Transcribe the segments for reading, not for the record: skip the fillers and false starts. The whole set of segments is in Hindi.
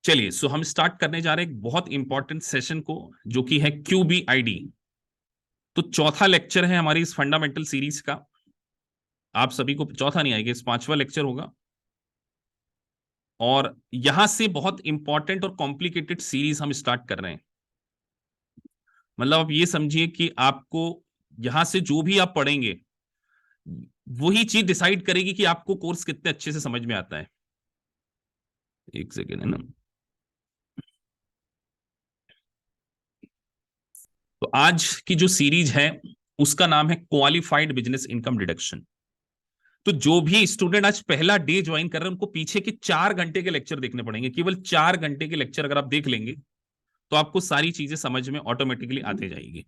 चलिए, सो हम स्टार्ट करने जा रहे हैं एक बहुत इंपॉर्टेंट सेशन को, जो कि है QBID। तो चौथा लेक्चर है हमारी इस फंडामेंटल सीरीज का। आप सभी को चौथा नहीं आएगा, इस पांचवा लेक्चर होगा। और यहां से बहुत इंपॉर्टेंट और कॉम्प्लिकेटेड सीरीज हम स्टार्ट कर रहे हैं। मतलब आप ये समझिए कि आपको यहां से जो भी आप पढ़ेंगे वही चीज डिसाइड करेगी कि आपको कोर्स कितने अच्छे से समझ में आता है। एक सेकेंड है ना। तो आज की जो सीरीज है उसका नाम है क्वालिफाइड बिजनेस इनकम डिडक्शन। तो जो भी स्टूडेंट आज पहला डे ज्वाइन कर रहे हैं उनको पीछे के 4 घंटे के लेक्चर देखने पड़ेंगे। केवल 4 घंटे के लेक्चर अगर आप देख लेंगे तो आपको सारी चीजें समझ में ऑटोमेटिकली आते जाएगी।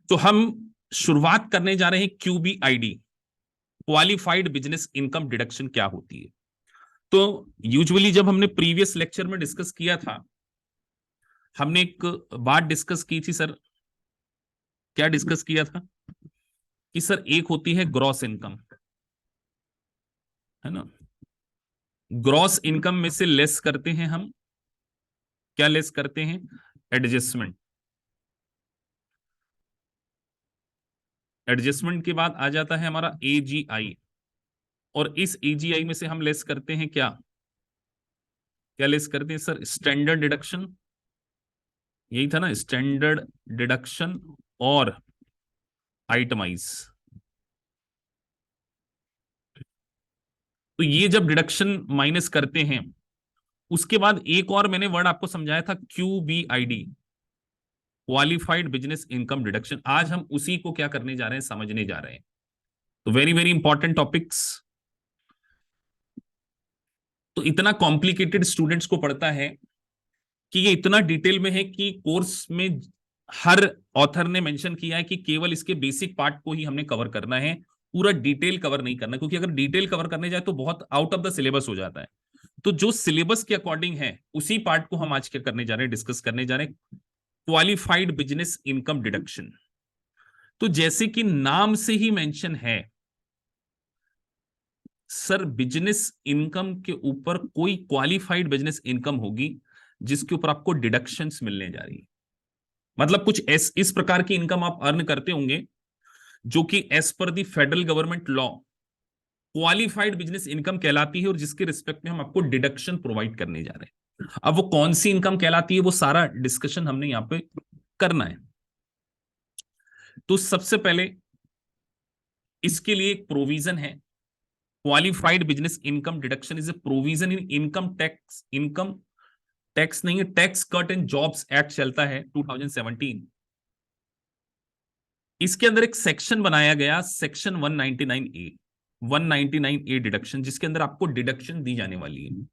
तो हम शुरुआत करने जा रहे हैं QBID, qualified business income deduction क्या होती है। तो यूजुअली जब हमने प्रीवियस लेक्चर में डिस्कस किया था, हमने एक बात डिस्कस की थी सर। क्या डिस्कस किया था कि सर एक होती है ग्रॉस इनकम, है ना। ग्रॉस इनकम में से लेस करते हैं हम, क्या लेस करते हैं, एडजस्टमेंट। एडजस्टमेंट के बाद आ जाता है हमारा AGI, और इस AGI में से हम लेस करते हैं क्या, क्या लेस करते हैं सर, स्टैंडर्ड डिडक्शन। यही था ना, स्टैंडर्ड डिडक्शन और आइटमाइज। तो ये जब डिडक्शन माइनस करते हैं उसके बाद एक और मैंने वर्ड आपको समझाया था, QBID, qualified business income deduction. आज हम उसी को क्या करने जा रहे हैं, समझने जा रहे हैं। तो वेरी वेरी इंपॉर्टेंट टॉपिक्स। तो इतना कॉम्प्लिकेटेड स्टूडेंट्स को पढ़ता है कि ये इतना डिटेल में है कि कोर्स में हर ऑथर ने मेंशन किया है कि केवल इसके बेसिक पार्ट को ही हमने कवर करना है, पूरा डिटेल कवर नहीं करना, क्योंकि अगर डिटेल कवर करने जाए तो बहुत आउट ऑफ द सिलेबस हो जाता है। तो जो सिलेबस के अकॉर्डिंग है उसी पार्ट को हम आज क्या करने जा रहे हैं, डिस्कस करने जा रहे हैं, क्वालिफाइड बिजनेस इनकम डिडक्शन। तो जैसे कि नाम से ही मेंशन है सर, बिजनेस इनकम के ऊपर कोई क्वालिफाइड बिजनेस इनकम होगी जिसके ऊपर आपको डिडक्शंस मिलने जा रही है। मतलब कुछ इस प्रकार की इनकम आप अर्न करते होंगे जो कि as per the federal government law qualified business income कहलाती है, और जिसके रिस्पेक्ट में हम आपको डिडक्शन प्रोवाइड करने जा रहे हैं। अब वो कौन सी इनकम कहलाती है वो सारा डिस्कशन हमने यहां पे करना है। तो सबसे पहले इसके लिए एक प्रोविजन है, qualified business income deduction is a provision in income tax नहीं है, tax cut and jobs act चलता है 2017। इसके अंदर एक सेक्शन बनाया गया, सेक्शन 199A, 199A डिडक्शन, जिसके अंदर आपको डिडक्शन दी जाने वाली है।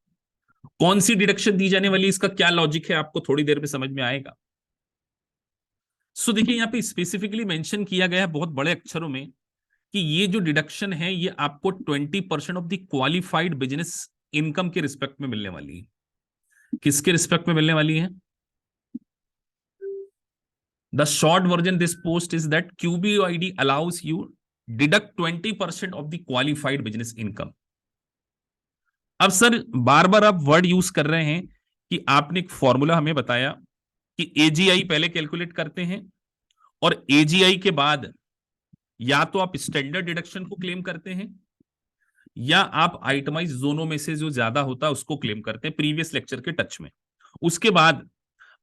कौन सी डिडक्शन दी जाने वाली है, इसका क्या लॉजिक है, आपको थोड़ी देर में समझ में आएगा। सो देखिए, यहां पे स्पेसिफिकली मेंशन किया गया है बहुत बड़े अक्षरों में कि ये जो डिडक्शन है ये आपको 20% of the qualified business income के रिस्पेक्ट में मिलने वाली है। किसके रिस्पेक्ट में मिलने वाली है? The short version this post is that QBID allows you deduct 20% of the qualified business income. अब सर बार बार आप वर्ड यूज कर रहे हैं कि आपने एक फॉर्मूला हमें बताया कि AGI पहले कैलकुलेट करते हैं, और AGI के बाद या तो आप स्टैंडर्ड डिडक्शन को क्लेम करते हैं या आप आइटमाइज जोनों में से जो ज्यादा होता है उसको क्लेम करते हैं, प्रीवियस लेक्चर के टच में। उसके बाद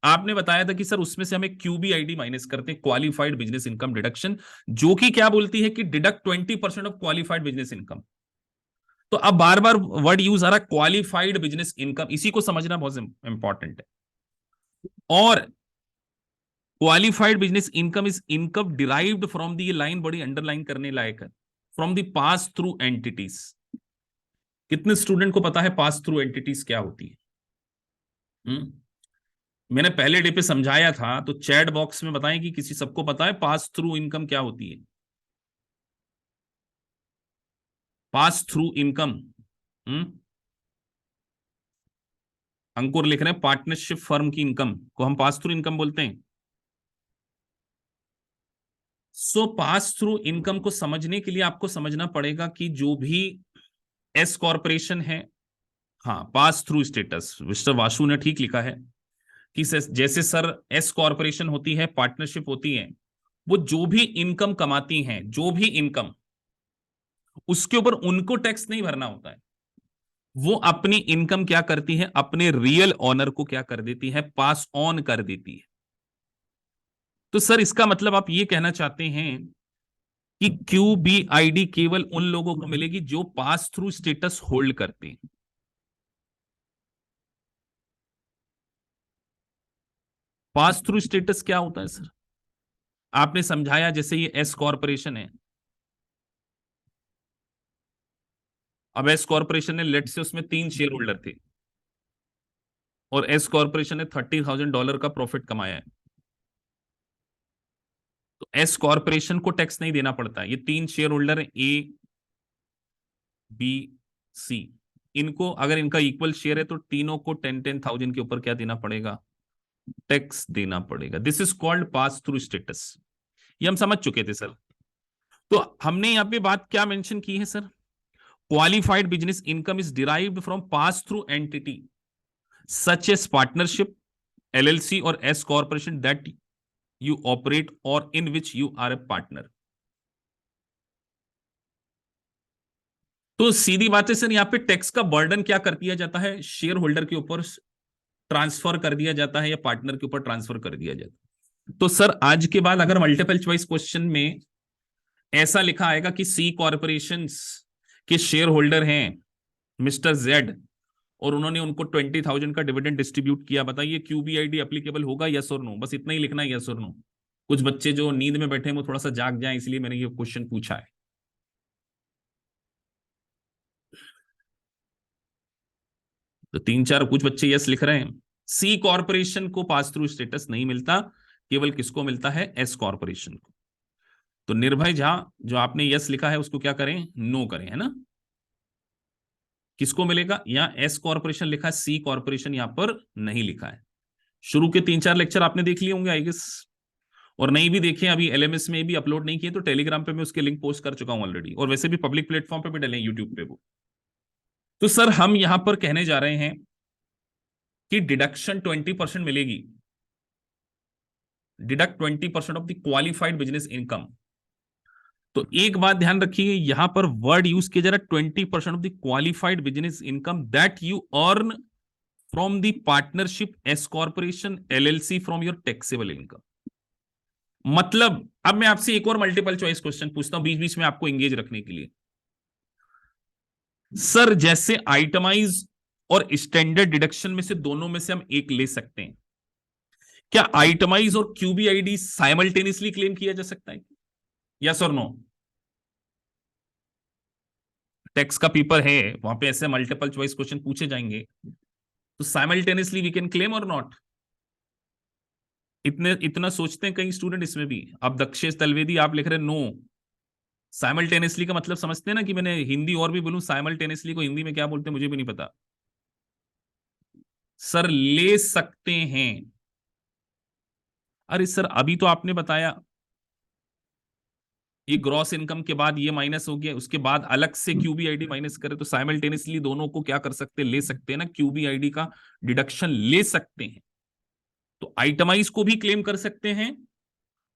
आपने बताया था कि सर उसमें से हमें QBID माइनस करते हैं, क्वालिफाइड बिजनेस इनकम डिडक्शन, जो कि क्या बोलती है कि deduct 20% of qualified business income. तो अब बार बार वर्ड यूज आ रहा है क्वालिफाइड बिजनेस इनकम, इसी को समझना बहुत इंपॉर्टेंट है। और qualified business income is income derived from the, ये लाइन बड़ी अंडरलाइन करने लायक है, from the pass through entities. कितने स्टूडेंट को पता है पास थ्रू एंटिटीज क्या होती है? मैंने पहले डे पे समझाया था, तो चैट बॉक्स में बताएं कि किसी सबको पता है पास थ्रू इनकम क्या होती है। पास थ्रू इनकम, अंकुर लिख रहे हैं पार्टनरशिप फर्म की इनकम को हम पास थ्रू इनकम बोलते हैं। सो पास थ्रू इनकम को समझने के लिए आपको समझना पड़ेगा कि जो भी एस कॉरपोरेशन है हाँ, पास थ्रू स्टेटस, मिस्टर वासु ने ठीक लिखा है कि जैसे सर एस कॉर्पोरेशन होती है, पार्टनरशिप होती है, वो जो भी इनकम कमाती हैं, जो भी इनकम, उसके ऊपर उनको टैक्स नहीं भरना होता है। वो अपनी इनकम क्या करती है, अपने रियल ऑनर को क्या कर देती है, पास ऑन कर देती है। तो सर इसका मतलब आप ये कहना चाहते हैं कि क्यूबीआईडी केवल उन लोगों को मिलेगी जो पास थ्रू स्टेटस होल्ड करते हैं। पास थ्रू स्टेटस क्या होता है सर? आपने समझाया, जैसे ये एस कॉर्पोरेशन है। अब एस कॉर्पोरेशन ने, लेट से उसमें 3 शेयर होल्डर थे और एस कॉर्पोरेशन ने $30,000 का प्रॉफिट कमाया है, तो एस कॉर्पोरेशन को टैक्स नहीं देना पड़ता है। ये 3 शेयर होल्डर है, ए बी सी। इनको अगर इनका इक्वल शेयर है तो तीनों को 10,000 के ऊपर क्या देना पड़ेगा, टैक्स देना पड़ेगा। This is called pass through status. ये हम समझ चुके थे सर। तो हमने यहां पे बात क्या मेंशन की है sir? Qualified business income is derived from pass through entity such as partnership, LLC और S corporation that you operate और in which you are a partner. तो सीधी बात है सर, यहां पे टैक्स का बर्डन क्या कर दिया जाता है, शेयर होल्डर के ऊपर ट्रांसफर कर दिया जाता है या पार्टनर के ऊपर ट्रांसफर कर दिया जाता है। तो सर आज के बाद अगर मल्टीपल चॉइस क्वेश्चन में ऐसा लिखा आएगा कि सी कॉर्पोरेशन के शेयर होल्डर हैं मिस्टर जेड और उन्होंने उनको 20,000 का डिविडेंड डिस्ट्रीब्यूट किया, बताइए क्यूबीआईडी एप्लीकेबल होगा, यस और नो? बस इतना ही लिखना है, यस और नो। कुछ बच्चे जो नींद में बैठे हैं वो थोड़ा सा जाग जाए, इसलिए मैंने ये क्वेश्चन पूछा है। तो 3-4 कुछ बच्चे यस लिख रहे हैं। सी कॉर्पोरेशन को पास थ्रू स्टेटस नहीं मिलता, केवल किसको मिलता है, एस कॉर्पोरेशन को। तो निर्भय झा, जो आपने यस लिखा है उसको क्या करें, नो करें, है ना? किसको मिलेगा, यहाँ एस कॉर्पोरेशन लिखा है, सी कॉर्पोरेशन यहां पर नहीं लिखा है। शुरू के 3-4 लेक्चर आपने देख लिए होंगे आई गेस, और नहीं भी देखे अभी एलएमएस में भी अपलोड नहीं किए तो टेलीग्राम पे मैं उसके लिंक पोस्ट कर चुका हूं ऑलरेडी, और वैसे भी पब्लिक प्लेटफॉर्म पे भी डले यूट्यूब पे वो। तो सर हम यहां पर कहने जा रहे हैं कि डिडक्शन 20% मिलेगी, deduct 20% of the qualified business income. तो एक बात ध्यान रखिए, यहां पर वर्ड यूज किया जा रहा है 20% of the qualified business income that you earn from the partnership, S corporation, LLC from your taxable income. मतलब अब मैं आपसे एक और मल्टीपल चॉइस क्वेश्चन पूछता हूं बीच बीच में आपको एंगेज रखने के लिए। सर जैसे आइटमाइज और स्टैंडर्ड डिडक्शन में से दोनों में से हम एक ले सकते हैं, क्या आइटमाइज और क्यूबीआईडी साइमल्टेनियसली क्लेम किया जा सकता है, यस और नो? टैक्स का पेपर है, वहां पे ऐसे मल्टीपल चॉइस क्वेश्चन पूछे जाएंगे, तो साइमल्टेनियसली वी कैन क्लेम और नॉट? इतने इतना सोचते हैं कई स्टूडेंट इसमें भी। अब दक्षेश तलवेदी आप लिख रहे नो। साइमल्टेनियसली का मतलब समझते हैं ना, कि मैंने हिंदी और भी बोलूं, साइमल्टेनियसली को हिंदी में क्या बोलते हैं मुझे भी नहीं पता। सर ले सकते हैं। अरे सर अभी तो आपने बताया ये ग्रॉस इनकम के बाद ये माइनस हो गया, उसके बाद अलग से क्यूबीआईडी माइनस करे, तो साइमल्टेनियसली दोनों को क्या कर सकते हैं, ले सकते हैं ना, क्यूबीआईडी का डिडक्शन ले सकते हैं। तो आइटमाइज को भी क्लेम कर सकते हैं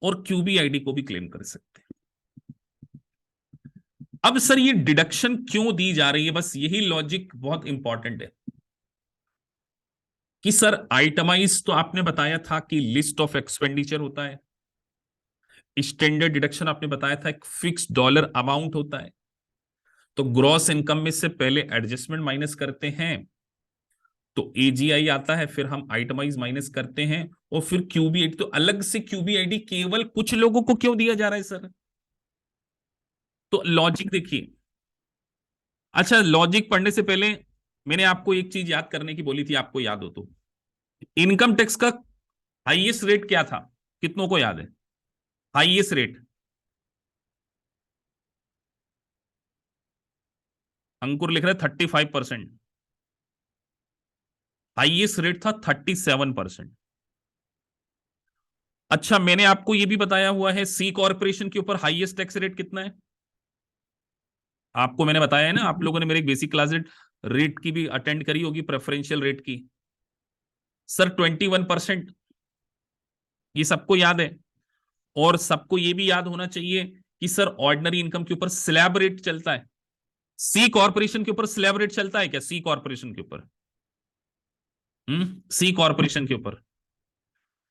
और क्यूबीआईडी को भी क्लेम कर सकते हैं। अब सर ये डिडक्शन क्यों दी जा रही है, बस यही लॉजिक बहुत इंपॉर्टेंट है कि सर आइटमाइज तो आपने बताया था कि लिस्ट ऑफ एक्सपेंडिचर होता है, स्टैंडर्ड डिडक्शन आपने बताया था एक फिक्स डॉलर अमाउंट होता है। तो ग्रॉस इनकम में से पहले एडजस्टमेंट माइनस करते हैं तो एजीआई आता है, फिर हम आइटमाइज माइनस करते हैं और फिर क्यूबीआईडी। तो अलग से क्यूबीआईडी केवल कुछ लोगों को क्यों दिया जा रहा है सर? तो लॉजिक देखिए। अच्छा, लॉजिक पढ़ने से पहले मैंने आपको एक चीज याद करने की बोली थी, आपको याद हो तो, इनकम टैक्स का हाईएस्ट रेट क्या था, कितनों को याद है? हाईएस्ट रेट, अंकुर लिख रहे 35%, हाईएस्ट रेट था 37%। अच्छा, मैंने आपको यह भी बताया हुआ है सी कॉर्पोरेशन के ऊपर हाईएस्ट टैक्स रेट कितना है, आपको मैंने बताया है ना, आप लोगों ने मेरे एक बेसिक क्लास रेट की भी अटेंड करी होगी, प्रेफरेंशियल रेट की। सर 21%, ये सबको याद है। और सबको ये भी याद होना चाहिए कि सर ऑर्डिनरी इनकम के ऊपर स्लैब रेट चलता है। सी कॉर्पोरेशन के ऊपर स्लैब रेट चलता है क्या? सी कॉर्पोरेशन के ऊपर? सी कॉर्पोरेशन के ऊपर?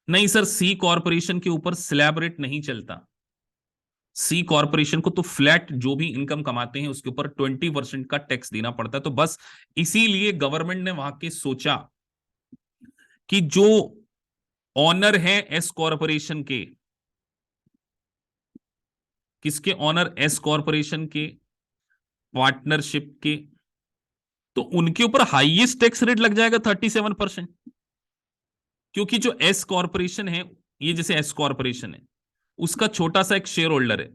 नहीं सर, सी कॉर्पोरेशन के ऊपर स्लैब रेट नहीं चलता। सी कॉर्पोरेशन को तो फ्लैट जो भी इनकम कमाते हैं उसके ऊपर 20% का टैक्स देना पड़ता है। तो बस इसीलिए गवर्नमेंट ने वहां के सोचा कि जो ऑनर है एस कॉर्पोरेशन के, किसके ऑनर? एस कॉर्पोरेशन के, पार्टनरशिप के, तो उनके ऊपर हाईएस्ट टैक्स रेट लग जाएगा 37%। क्योंकि जो एस कॉर्पोरेशन है, ये जैसे एस कॉर्पोरेशन है, उसका छोटा सा एक शेयर होल्डर है।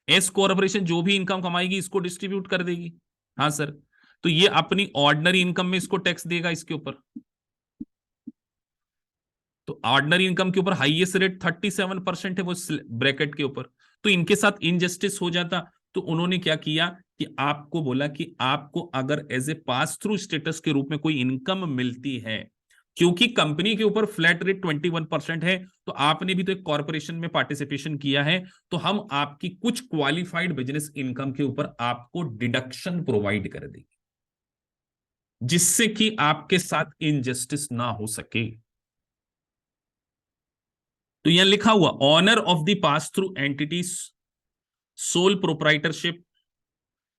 एस कॉर्पोरेशन जो भी इनकम कमाएगी इसको डिस्ट्रीब्यूट कर देगी। हाँ सर। तो ये अपनी ऑर्डिनरी इनकम में इसको टैक्स देगा इसके ऊपर। तो ऑर्डिनरी इनकम के ऊपर हाईएस्ट रेट 37% है वो ब्रैकेट के ऊपर। तो इनके साथ इनजस्टिस हो जाता। तो उन्होंने क्या किया कि आपको बोला कि आपको अगर as a pass through status के रूप में कोई इनकम मिलती है, क्योंकि कंपनी के ऊपर फ्लैट रेट 21% है, तो आपने भी तो एक कॉर्पोरेशन में पार्टिसिपेशन किया है, तो हम आपकी कुछ क्वालिफाइड बिजनेस इनकम के ऊपर आपको डिडक्शन प्रोवाइड कर देंगे, जिससे कि आपके साथ इनजस्टिस ना हो सके। तो यहां लिखा हुआ owner of the pass through entities sole proprietorship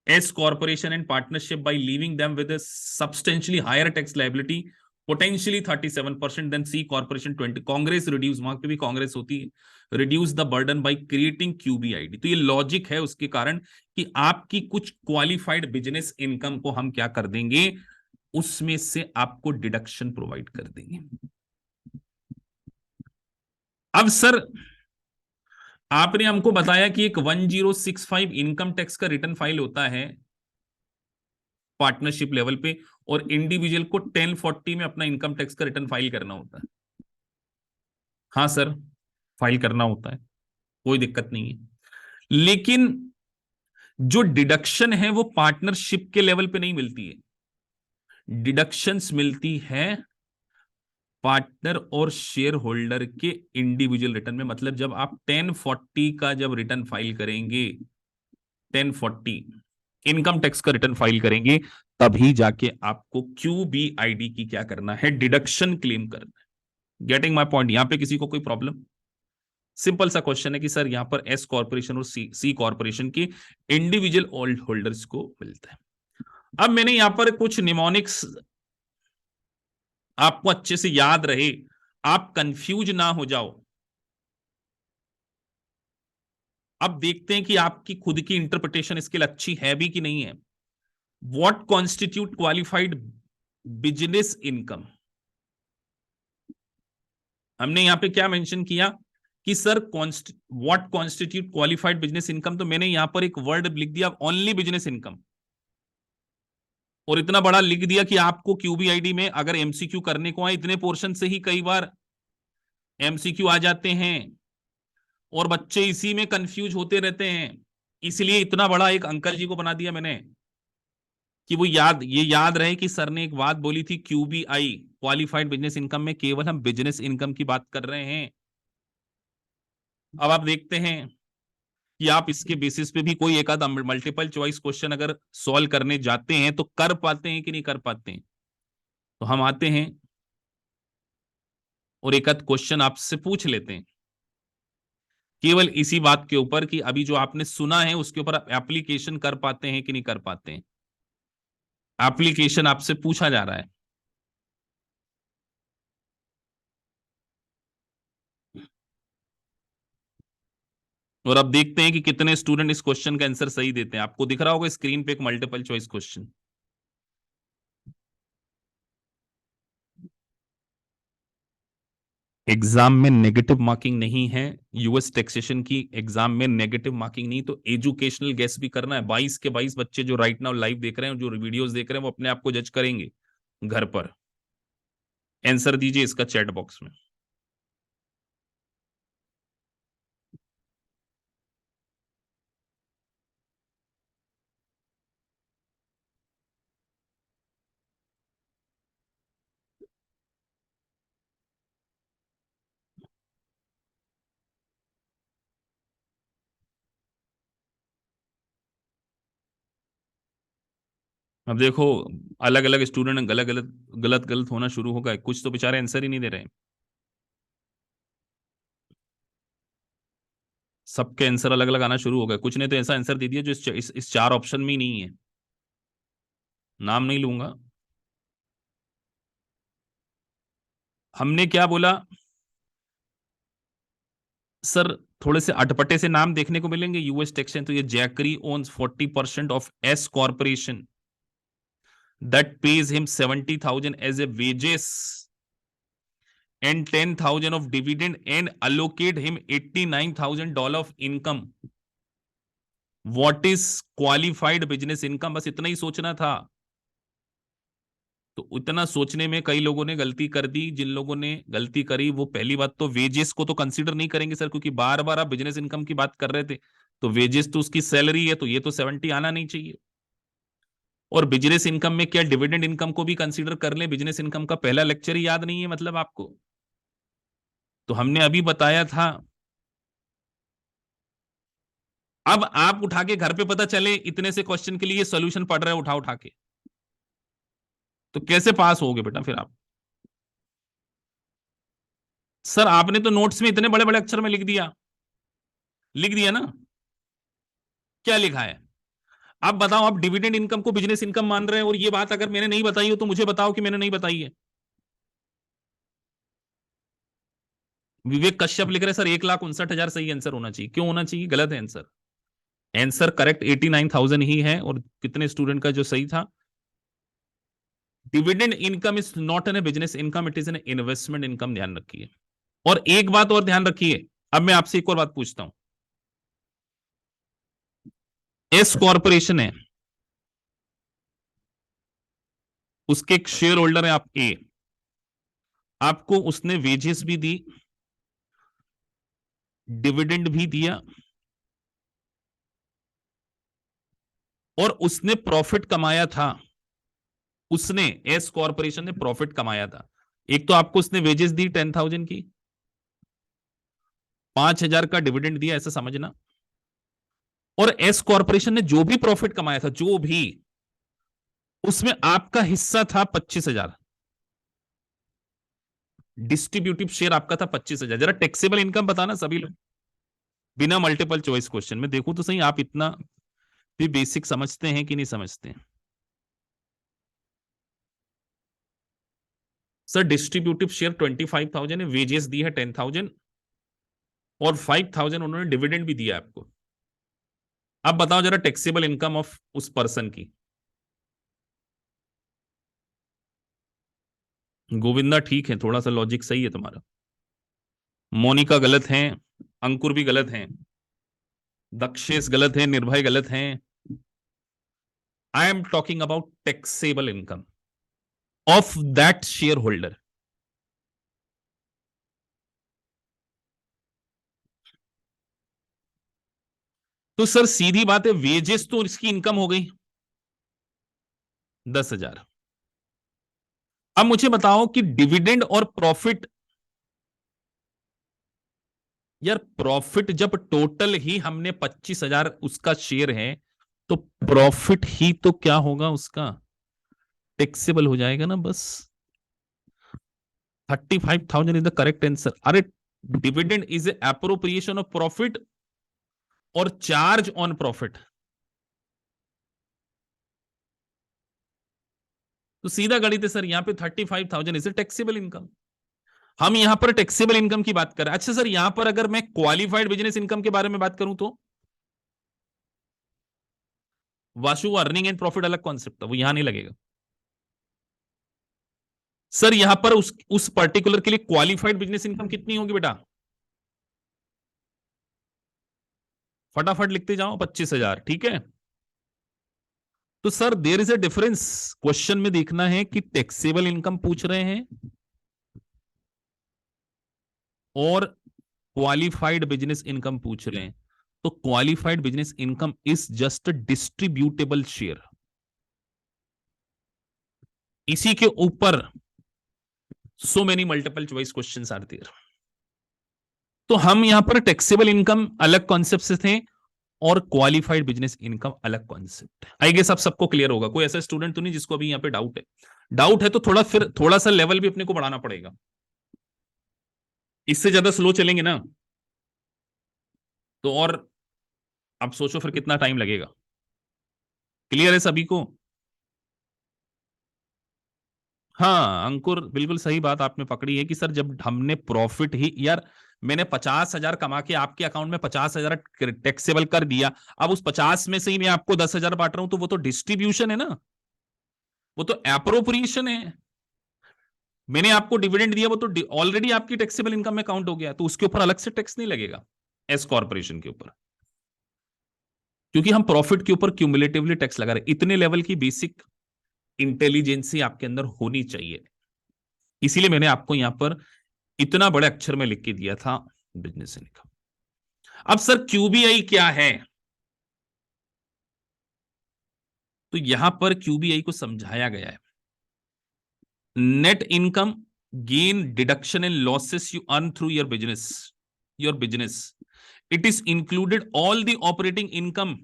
S corporation and partnership by leaving them with substantially higher tax liability potentially 37% then C corporation 20। Congress reduce, वहां पे भी कांग्रेस होती है, reduce the burden by creating QBID. तो ये लॉजिक है उसके कारण कि आपकी कुछ क्वालिफाइड बिजनेस इनकम को हम क्या कर देंगे, उसमें से आपको डिडक्शन प्रोवाइड कर देंगे। अब सर आपने हमको बताया कि एक 1065 इनकम टैक्स का रिटर्न फाइल होता है पार्टनरशिप लेवल पे, और इंडिविजुअल को 1040 में अपना इनकम टैक्स का रिटर्न फाइल करना होता है। हाँ सर, फाइल करना होता है, कोई दिक्कत नहीं है। लेकिन जो डिडक्शन है वो पार्टनरशिप के लेवल पे नहीं मिलती है। डिडक्शंस मिलती है पार्टनर और शेयर होल्डर के इंडिविजुअल रिटर्न में। मतलब जब आप 1040 का जब रिटर्न फाइल करेंगे, 1040 इनकम टैक्स का रिटर्न फाइल करेंगे, तभी जाके आपको क्यूबीआईडी की क्या करना है, डिडक्शन क्लेम करना है। Getting my point? यहां पे किसी को कोई प्रॉब्लम? सिंपल सा क्वेश्चन है कि सर यहां पर एस कॉर्पोरेशन और सी कॉर्पोरेशन के इंडिविजुअल ओल्ड होल्डर्स को मिलता है। अब मैंने यहां पर कुछ निमोनिक्स आपको अच्छे से याद रहे, आप कंफ्यूज ना हो जाओ। अब देखते हैं कि आपकी खुद की इंटरप्रिटेशन स्किल अच्छी है भी कि नहीं है। What constitute qualified business income? हमने यहां पे क्या मेंशन किया कि sir what constitute qualified business income, तो मैंने यहां पर एक वर्ड लिख दिया, ओनली बिजनेस इनकम। और इतना बड़ा लिख दिया कि आपको क्यूबीआईडी में अगर एमसीक्यू करने को आए, इतने पोर्शन से ही कई बार एमसीक्यू आ जाते हैं और बच्चे इसी में कंफ्यूज होते रहते हैं। इसलिए इतना बड़ा एक अंकल जी को बना दिया मैंने कि वो ये याद रहे कि सर ने एक बात बोली थी, क्यूबीआई क्वालिफाइड बिजनेस इनकम में केवल हम बिजनेस इनकम की बात कर रहे हैं। अब आप देखते हैं कि आप इसके बेसिस पे भी कोई एक आधा मल्टीपल चॉइस क्वेश्चन अगर सॉल्व करने जाते हैं तो कर पाते हैं कि नहीं कर पाते हैं। तो हम आते हैं और एक आध क्वेश्चन आपसे पूछ लेते हैं, केवल इसी बात के ऊपर कि अभी जो आपने सुना है उसके ऊपर आप एप्लीकेशन कर पाते हैं कि नहीं कर पाते हैं। एप्लीकेशन आपसे पूछा जा रहा है। और अब देखते हैं कि कितने स्टूडेंट इस क्वेश्चन का आंसर सही देते हैं। आपको दिख रहा होगा स्क्रीन पे एक मल्टीपल चॉइस क्वेश्चन। एग्जाम में नेगेटिव मार्किंग नहीं है, यूएस टैक्सेशन की एग्जाम में नेगेटिव मार्किंग नहीं, तो एजुकेशनल गैस भी करना है। 22 के 22 बच्चे जो राइट नाउ लाइव देख रहे हैं, जो वीडियोस देख रहे हैं, वो अपने आप को जज करेंगे घर पर। आंसर दीजिए इसका चैट बॉक्स में। अब देखो, अलग अलग स्टूडेंट गलत गलत गलत गलत होना शुरू होगा, कुछ तो बेचारे आंसर ही नहीं दे रहे। सबके आंसर अलग अलग आना शुरू हो गए, कुछ ने तो ऐसा आंसर दे दिया जो इस चार ऑप्शन में ही नहीं है। नाम नहीं लूंगा। हमने क्या बोला सर? थोड़े से अटपटे से नाम देखने को मिलेंगे। यूएस टेक्सटाइल, तो ये Zachary owns 40% of S corporation that pays him 70,000 as a wages and 10,000 of dividend and allocate him $89,000 of income. What is qualified business income? बस इतना ही सोचना था। तो इतना सोचने में कई लोगों ने गलती कर दी। जिन लोगों ने गलती करी वो पहली बात तो वेजेस को तो कंसीडर नहीं करेंगे सर, क्योंकि बार बार आप बिजनेस इनकम की बात कर रहे थे, तो वेजेस तो उसकी सैलरी है, तो ये तो 70 आना नहीं चाहिए। और बिजनेस इनकम में क्या डिविडेंड इनकम को भी कंसीडर कर ले? बिजनेस इनकम का पहला लेक्चर ही याद नहीं है मतलब आपको? तो हमने अभी बताया था। अब आप उठा के घर पे पता चले इतने से क्वेश्चन के लिए सोल्यूशन पढ़ रहे हो उठा उठा के, तो कैसे पास होगे बेटा फिर आप? सर आपने तो नोट्स में इतने बड़े बड़े अक्षर में लिख दिया, लिख दिया ना? क्या लिखा है? आप बताओ, आप डिविडेंड इनकम को बिजनेस इनकम मान रहे हैं, और ये बात अगर मैंने नहीं बताई हो तो मुझे बताओ कि मैंने नहीं बताई है। विवेक कश्यप लिख रहे हैं सर 1,59,000 सही आंसर होना चाहिए। क्यों होना चाहिए? गलत है आंसर। आंसर करेक्ट 89,000 ही है। और कितने स्टूडेंट का जो सही था? Dividend income is not an a business income, it is an investment income. ध्यान रखिए। और एक बात और ध्यान रखिए, अब मैं आपसे एक और बात पूछता हूं। एस कॉर्पोरेशन है, उसके एक शेयर होल्डर है आप ए, आपको उसने वेजेस भी दी, डिविडेंड भी दिया, और उसने प्रॉफिट कमाया था। उसने, एस कॉर्पोरेशन ने प्रॉफिट कमाया था। एक तो आपको उसने वेजेस दी 10,000 की, 5,000 का डिविडेंड दिया, ऐसा समझना। और एस कॉर्पोरेशन ने जो भी प्रॉफिट कमाया था, जो भी, उसमें आपका हिस्सा था 25,000। डिस्ट्रीब्यूटिव शेयर आपका था 25,000। जरा टैक्सेबल इनकम बताना सभी लोग, बिना मल्टीपल चॉइस क्वेश्चन में। देखो तो सही, आप इतना भी बेसिक समझते हैं कि नहीं समझते हैं? सर डिस्ट्रीब्यूटिव शेयर 25,000 है, वेजेस दी है 10,000, और 5,000 उन्होंने डिविडेंड भी दिया आपको। अब बताओ जरा टैक्सेबल इनकम ऑफ उस पर्सन की। गोविंदा ठीक है, थोड़ा सा लॉजिक सही है तुम्हारा। मोनिका गलत है, अंकुर भी गलत हैं, दक्षेश गलत है, निर्भय गलत हैं। I am talking about taxable income of that share holder. तो सर सीधी बात है, वेजेस तो इसकी इनकम हो गई 10,000। अब मुझे बताओ कि डिविडेंड और प्रॉफिट, यार प्रॉफिट जब टोटल ही हमने 25,000 उसका शेयर है, तो प्रॉफिट ही तो क्या होगा उसका? टैक्सेबल हो जाएगा ना बस। 35,000 इज द करेक्ट आंसर। अरे dividend is appropriation of profit और चार्ज ऑन प्रॉफिट, तो सीधा गणित है सर। यहां पे 35,000 इज टैक्सेबल इनकम। हम यहां पर टैक्सेबल इनकम की बात कर रहे हैं। अच्छा सर, यहां पर अगर मैं क्वालिफाइड बिजनेस इनकम के बारे में बात करूं तो वाशु अर्निंग एंड प्रॉफिट अलग कॉन्सेप्ट है, वो यहां नहीं लगेगा। सर यहां पर उस पर्टिकुलर के लिए क्वालिफाइड बिजनेस इनकम कितनी होगी बेटा? फटाफट लिखते जाओ, 25,000। ठीक है। तो sir there is a difference. Question में देखना है कि टैक्सेबल इनकम पूछ रहे हैं और क्वालिफाइड बिजनेस इनकम पूछ रहे हैं। तो qualified business income is just distributable share. इसी के ऊपर so many multiple choice questions are there. तो हम यहां पर टैक्सेबल इनकम अलग कॉन्सेप्ट से थे, और क्वालिफाइड बिजनेस इनकम अलग कॉन्सेप्ट है। आई गेस आप सबको क्लियर होगा, कोई ऐसा स्टूडेंट तो नहीं जिसको अभी यहाँ पे डाउट है? डाउट है तो थोड़ा फिर थोड़ा सा लेवल भी अपने को बढ़ाना पड़ेगा, इससे ज्यादा स्लो चलेंगे ना तो और आप सोचो फिर कितना टाइम लगेगा। क्लियर है सभी को? हाँ अंकुर, बिल्कुल सही बात आपने पकड़ी है कि सर जब हमने प्रॉफिट ही यार, मैंने 50,000 कमा के आपके अकाउंट में 50,000 टैक्सेबल कर दिया, अब उस 50 में से ही मैं आपको 10,000 बांट रहा हूं, तो वो तो डिस्ट्रीब्यूशन है ना, वो तो एप्रोप्रिएशन है। मैंने आपको डिविडेंड दिया, वो तो ऑलरेडी आपकी टैक्सेबल इनकम में काउंट हो गया, तो उसके ऊपर अलग से टैक्स नहीं लगेगा एस कॉर्पोरेशन के ऊपर, क्योंकि हम प्रॉफिट के ऊपर क्यूमुलेटिवली टैक्स लगा रहे। इतने लेवल की बेसिक इंटेलिजेंसी आपके अंदर होनी चाहिए, इसीलिए मैंने आपको यहां पर इतना बड़े अक्षर में लिख के दिया था बिजनेस इनकम। अब सर क्यूबीआई क्या है? तो यहां पर क्यूबीआई को समझाया गया है, net income gain deduction in losses you earn through your business, it is included all the operating income.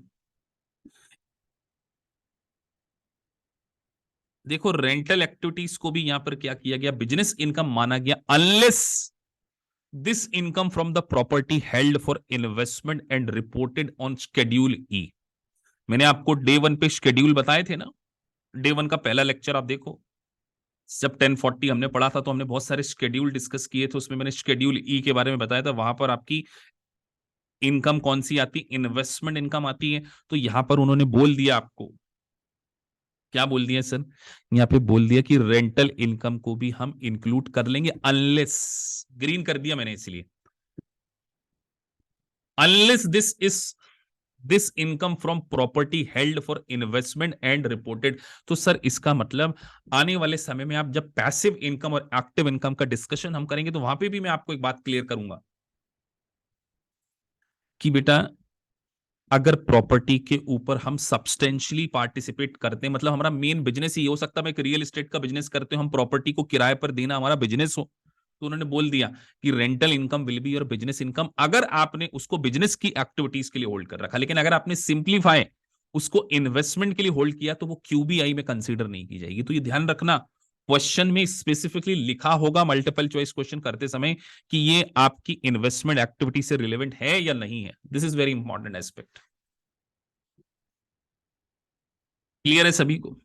देखो रेंटल एक्टिविटीज को भी यहां पर क्या किया गया, बिजनेस इनकम माना गया, unless this income from the property held for investment and reported on schedule E. मैंने आपको डे वन पे शेड्यूल बताए थे ना, डे वन का पहला लेक्चर आप देखो, जब 1040 हमने पढ़ा था तो हमने बहुत सारे शेड्यूल डिस्कस किए थे, उसमें मैंने शेड्यूल ई के बारे में बताया था, वहां पर आपकी इनकम कौन सी आती, इन्वेस्टमेंट इनकम आती है। तो यहां पर उन्होंने बोल दिया आपको, क्या बोल दिया सर, यहाँ पे बोल दिया कि रेंटल इनकम को भी हम इंक्लूड कर लेंगे, अनलेस, ग्रीन कर दिया मैंने इसलिए, unless this income from property held for investment and reported. तो सर इसका मतलब आने वाले समय में आप जब पैसिव इनकम और एक्टिव इनकम का डिस्कशन हम करेंगे तो वहां पे भी मैं आपको एक बात क्लियर करूंगा कि बेटा अगर प्रॉपर्टी के ऊपर हम सब्सटेंशियली पार्टिसिपेट करते हैं, मतलब हमारा मेन बिजनेस ही हो सकता है, हम एक रियल एस्टेट का बिजनेस करते हो, हम प्रॉपर्टी को किराए पर देना हमारा बिजनेस हो, तो उन्होंने बोल दिया कि rental income will be your business income, अगर आपने उसको बिजनेस की एक्टिविटीज के लिए होल्ड कर रखा, लेकिन अगर आपने सिंप्लीफाई उसको इन्वेस्टमेंट के लिए होल्ड किया तो वो क्यूबीआई में कंसीडर नहीं की जाएगी। तो ये ध्यान रखना, क्वेश्चन में स्पेसिफिकली लिखा होगा मल्टीपल चॉइस क्वेश्चन करते समय कि ये आपकी इन्वेस्टमेंट एक्टिविटी से रिलेवेंट है या नहीं है। This is very important aspect. Clear है सभी को?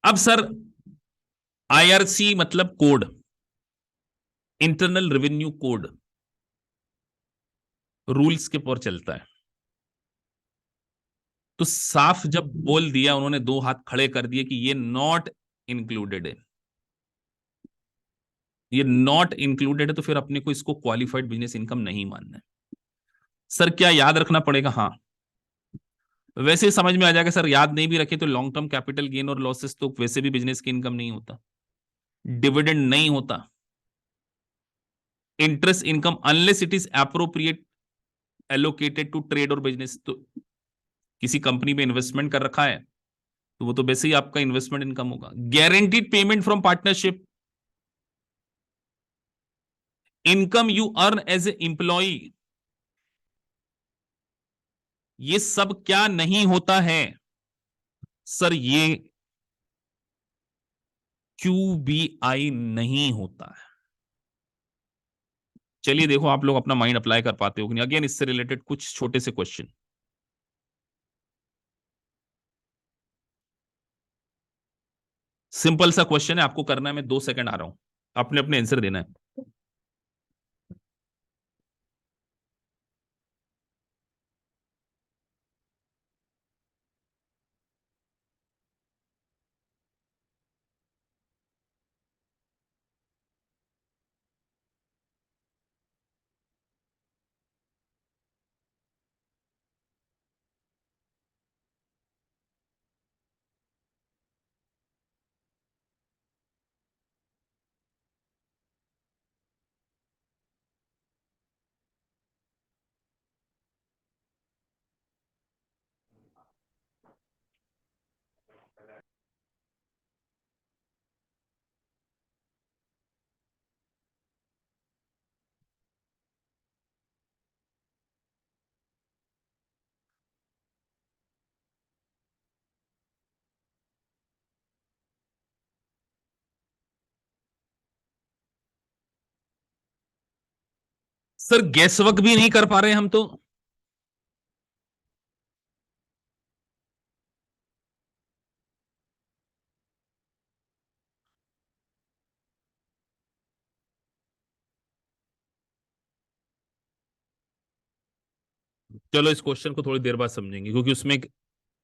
अब सर आईआरसी मतलब code, internal revenue code, rules के पर चलता है। तो साफ जब बोल दिया उन्होंने, दो हाथ खड़े कर दिए कि ये नॉट इंक्लूडेड है, ये नॉट इंक्लूडेड है, तो फिर अपने को इसको क्वालिफाइड बिजनेस इनकम नहीं मानना है। सर क्या याद रखना पड़ेगा? हाँ वैसे ही समझ में आ जाएगा सर, याद नहीं भी रखे तो लॉन्ग टर्म कैपिटल गेन और लॉसेस तो वैसे भी बिजनेस की इनकम नहीं होता, डिविडेंड नहीं होता, interest income unless it is appropriate allocated to trade or business, तो किसी कंपनी में इन्वेस्टमेंट कर रखा है तो वो तो वैसे ही आपका इन्वेस्टमेंट इनकम होगा। Guaranteed payment from partnership, income you earn as a employ, ये सब क्या नहीं होता है सर, ये क्यूबीआई नहीं होता है। चलिए देखो आप लोग अपना माइंड अप्लाई कर पाते हो कि नहीं, अगेन इससे रिलेटेड कुछ छोटे से क्वेश्चन। सिंपल सा क्वेश्चन है, आपको करना है, मैं 2 सेकंड आ रहा हूं, अपने अपने आंसर देना है। सर गैस वर्क भी नहीं कर पा रहे हम तो। चलो इस क्वेश्चन को थोड़ी देर बाद समझेंगे, क्योंकि उसमें एक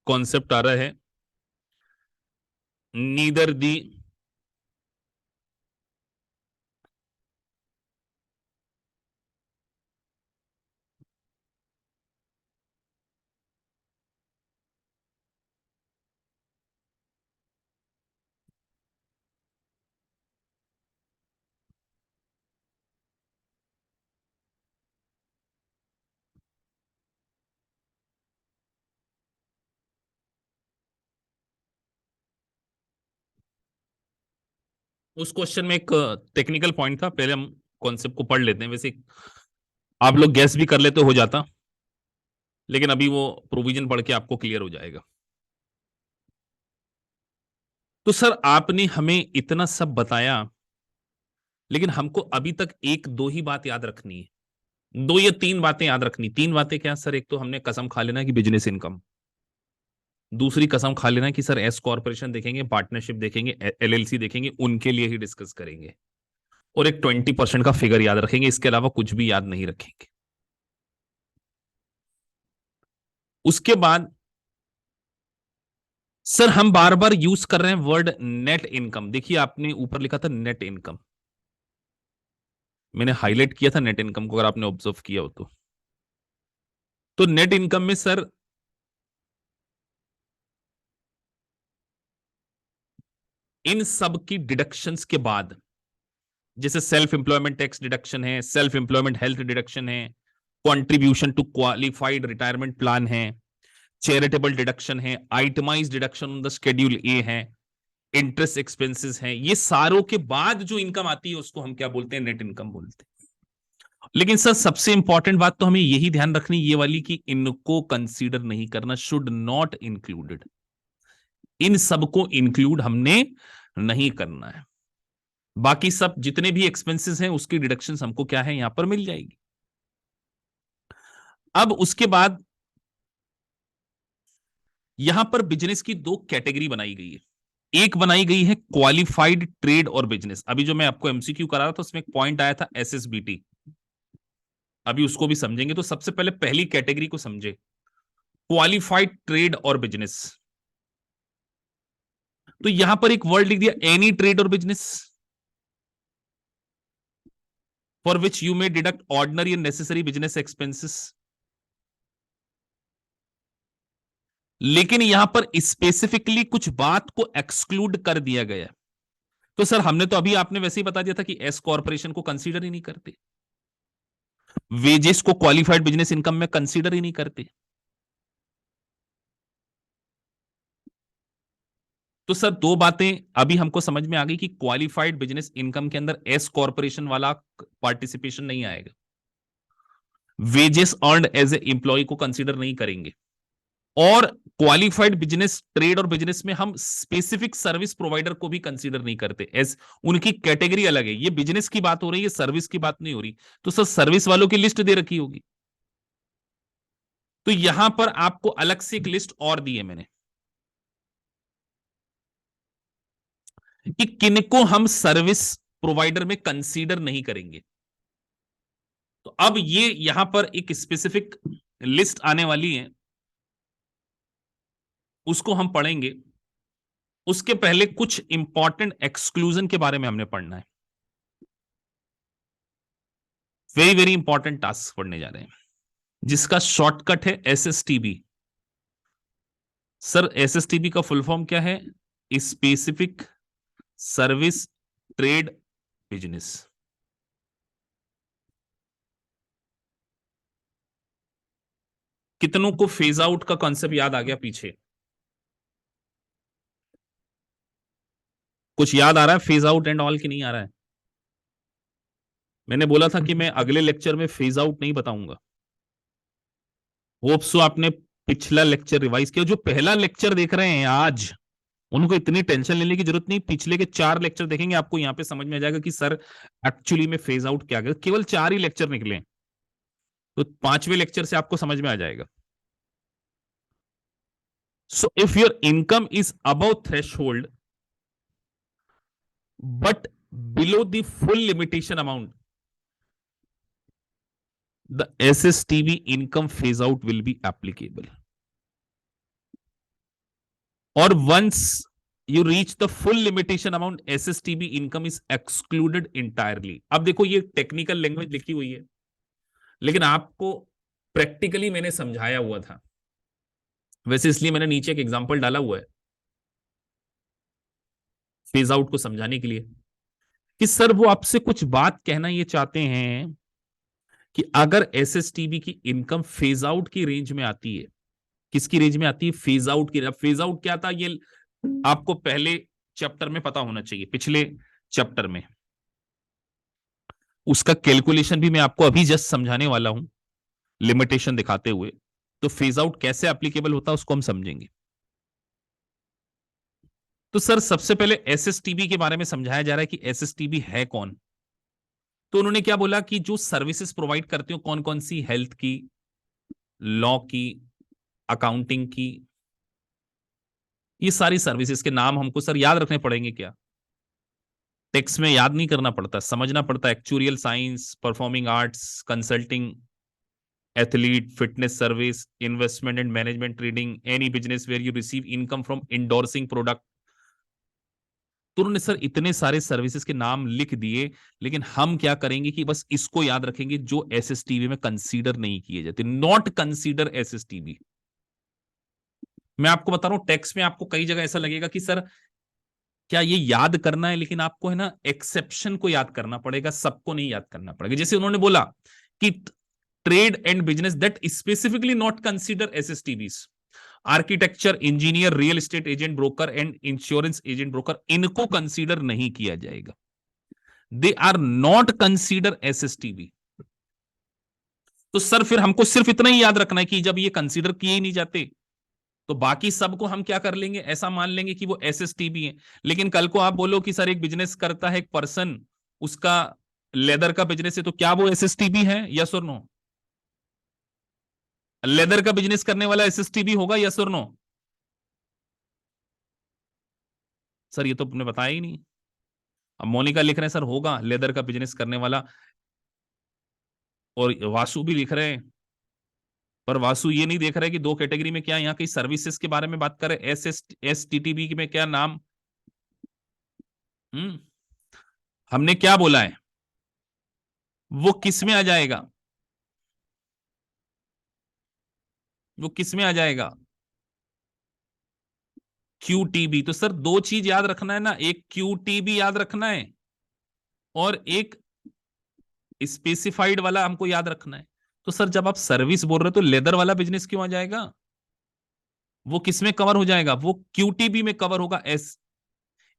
कॉन्सेप्ट आ रहा है, नीदर दी उस क्वेश्चन में एक टेक्निकल पॉइंट था, पहले हम कॉन्सेप्ट को पढ़ लेते हैं। वैसे आप लोग गैस भी कर लेते हो जाता, लेकिन अभी वो प्रोविजन पढ़ के आपको क्लियर हो जाएगा। तो सर आपने हमें इतना सब बताया, लेकिन हमको अभी तक एक दो ही बात याद रखनी है, दो या तीन बातें याद रखनी। तीन बातें क्या सर? एक तो हमने कसम खा लेना कि बिजनेस इनकम, दूसरी कसम खा लेना कि सर एस कॉर्पोरेशन देखेंगे, पार्टनरशिप देखेंगे, एलएलसी देखेंगे, उनके लिए ही डिस्कस करेंगे। और एक 20% का फिगर याद रखेंगे, इसके अलावा कुछ भी याद नहीं रखेंगे। उसके बाद सर हम बार बार यूज कर रहे हैं वर्ड नेट इनकम। देखिए आपने ऊपर लिखा था नेट इनकम, मैंने हाईलाइट किया था नेट इनकम को, अगर आपने ऑब्जर्व किया हो तो नेट इनकम में सर इन सब की डिडक्शंस के बाद, जैसे सेल्फ एम्प्लॉयमेंट टैक्स डिडक्शन है, सेल्फ एम्प्लॉयमेंट हेल्थ डिडक्शन है, contribution to qualified retirement plan है, चैरिटेबल डिडक्शन है, itemize deduction on the schedule A है, इंटरेस्ट एक्सपेंसेस हैं, ये सारों के बाद जो इनकम आती है उसको हम क्या बोलते हैं? नेट इनकम बोलते हैं। लेकिन सर सबसे इंपॉर्टेंट बात तो हमें यही ध्यान रखनी ये वाली कि इनको कंसीडर नहीं करना, शुड नॉट इंक्लूडेड। इन सबको इंक्लूड हमने नहीं करना है। बाकी सब जितने भी एक्सपेंसेस हैं उसकी डिडक्शन हमको क्या है, यहां पर मिल जाएगी। अब उसके बाद यहां पर बिजनेस की दो कैटेगरी बनाई गई है। एक बनाई गई है क्वालिफाइड ट्रेड और बिजनेस। अभी जो मैं आपको एमसीक्यू करा रहा था उसमें एक पॉइंट आया था एसएसबीटी, अभी उसको भी समझेंगे। तो सबसे पहले पहली कैटेगरी को समझे, क्वालिफाइड ट्रेड और बिजनेस। तो यहां पर एक वर्ड लिख दिया, any trade or business for which you may deduct ordinary and necessary business expenses. लेकिन यहां पर स्पेसिफिकली कुछ बात को एक्सक्लूड कर दिया गया। तो सर हमने तो अभी आपने वैसे ही बता दिया था कि एस कॉर्पोरेशन को कंसीडर ही नहीं करते, वेजेस को क्वालिफाइड बिजनेस इनकम में कंसीडर ही नहीं करते। तो सर दो बातें अभी हमको समझ में आ गई कि क्वालिफाइड बिजनेस इनकम के अंदर एस कॉर्पोरेशन वाला पार्टिसिपेशन नहीं आएगा, wages earned as a employ को कंसीडर नहीं करेंगे, और qualified business trade or business में हम स्पेसिफिक सर्विस प्रोवाइडर को भी कंसीडर नहीं करते, एज उनकी कैटेगरी अलग है। ये बिजनेस की बात हो रही है, सर्विस की बात नहीं हो रही। तो सर सर्विस वालों की लिस्ट दे रखी होगी, तो यहां पर आपको अलग से एक लिस्ट और दी है मैंने कि किनको हम सर्विस प्रोवाइडर में कंसीडर नहीं करेंगे। तो अब ये यहां पर एक स्पेसिफिक लिस्ट आने वाली है, उसको हम पढ़ेंगे। उसके पहले कुछ इंपॉर्टेंट एक्सक्लूजन के बारे में हमने पढ़ना है। वेरी वेरी इंपॉर्टेंट टास्क पढ़ने जा रहे हैं, जिसका शॉर्टकट है एसएसटीबी। सर एसएसटीबी का फुल फॉर्म क्या है? Specific service trade business. कितनों को फेज आउट का कॉन्सेप्ट याद आ गया पीछे? कुछ याद आ रहा है फेज आउट एंड ऑल की नहीं आ रहा है? मैंने बोला था कि मैं अगले लेक्चर में फेज आउट नहीं बताऊंगा। होप सो आपने पिछला लेक्चर रिवाइज किया। जो पहला लेक्चर देख रहे हैं आज, उनको इतनी टेंशन लेने की जरूरत नहीं। पिछले के 4 लेक्चर देखेंगे, आपको यहां पे समझ में आ जाएगा कि सर एक्चुअली में फेज आउट क्या है। केवल 4 ही लेक्चर निकले, तो पांचवें लेक्चर से आपको समझ में आ जाएगा. So if your income is above threshold but below the full limitation amount, the SSTV income phase out will be applicable. Or once you reach the full limitation amount, SSTB income is excluded entirely. अब देखो ये टेक्निकल लैंग्वेज लिखी हुई है, लेकिन आपको प्रैक्टिकली मैंने समझाया हुआ था. वैसे इसलिए मैंने नीचे एक एग्जांपल डाला हुआ है फेज आउट को समझाने के लिए कि सर वो आपसे कुछ बात कहना ये चाहते हैं कि अगर एसएसटीबी की इनकम फेज आउट की रेंज में आती है. किसकी रेंज में आती है? फेज आउट की. फेज आउट क्या था ये आपको पहले चैप्टर में पता होना चाहिए, पिछले चैप्टर में. उसका कैलकुलेशन भी मैं आपको अभी जस्ट समझाने वाला हूं लिमिटेशन दिखाते हुए. तो फेज आउट कैसे एप्लीकेबल होता है उसको हम समझेंगे. तो सर सबसे पहले एसएसटीबी के बारे में समझाया जा रहा है कि एसएसटीबी है कौन. तो उन्होंने क्या बोला कि जो सर्विसेज प्रोवाइड करते हो कौन कौन सी, हेल्थ की, लॉ की, अकाउंटिंग की, ये सारी सर्विसेज के नाम हमको सर याद रखने पड़ेंगे क्या? टेक्स्ट में याद नहीं करना पड़ता, समझना पड़ता. Actuarial science, performing arts, consulting, athlete, fitness service, investment and management, trading, any business where you receive income from endorsing product. तो उन्होंने सर इतने सारे सर्विसेज के नाम लिख दिए, लेकिन हम क्या करेंगे कि बस इसको याद रखेंगे जो एसएसटीबी में कंसीडर नहीं किए जाते. Not consider SSTB. मैं आपको बता रहा हूं टेक्स्ट में आपको कई जगह ऐसा लगेगा कि सर क्या ये याद करना है, लेकिन आपको है ना एक्सेप्शन को याद करना पड़ेगा, सबको नहीं याद करना पड़ेगा. जैसे उन्होंने बोला कि trade and business that specifically not consider SSTBs, architecture, engineer, real estate agent, broker and insurance agent broker, इनको कंसीडर नहीं किया जाएगा. They are not consider SSTB. तो सर फिर हमको सिर्फ इतना ही याद रखना है कि जब ये कंसीडर किए ही नहीं जाते तो बाकी सबको हम क्या कर लेंगे, ऐसा मान लेंगे कि वो एसएसटीबी है. लेकिन कल को आप बोलो कि सर एक बिजनेस करता है एक पर्सन, उसका लेदर का बिजनेस है, तो क्या वो एसएसटीबी है? यस और नो? लेदर का बिजनेस करने वाला एसएसटीबी होगा? यस और नो? सर ये तो आपने बताया ही नहीं. अब मोनिका लिख रहे हैं सर होगा लेदर का बिजनेस करने वाला, और वासु भी लिख रहे हैं, पर वासु ये नहीं देख रहे कि दो कैटेगरी में क्या यहाँ की सर्विसेज के बारे में बात करें. एसटीटीबी में क्या नाम, हमने क्या बोला है, वो किस में आ जाएगा? वो किस में आ जाएगा? क्यूटीबी. तो सर दो चीज याद रखना है ना, एक क्यूटीबी याद रखना है और एक स्पेसिफाइड वाला हमको याद रखना है. तो सर जब आप सर्विस बोल रहे हो तो लेदर वाला बिजनेस क्यों आ जाएगा? वो किस में कवर हो जाएगा? वो क्यूटीबी में कवर होगा.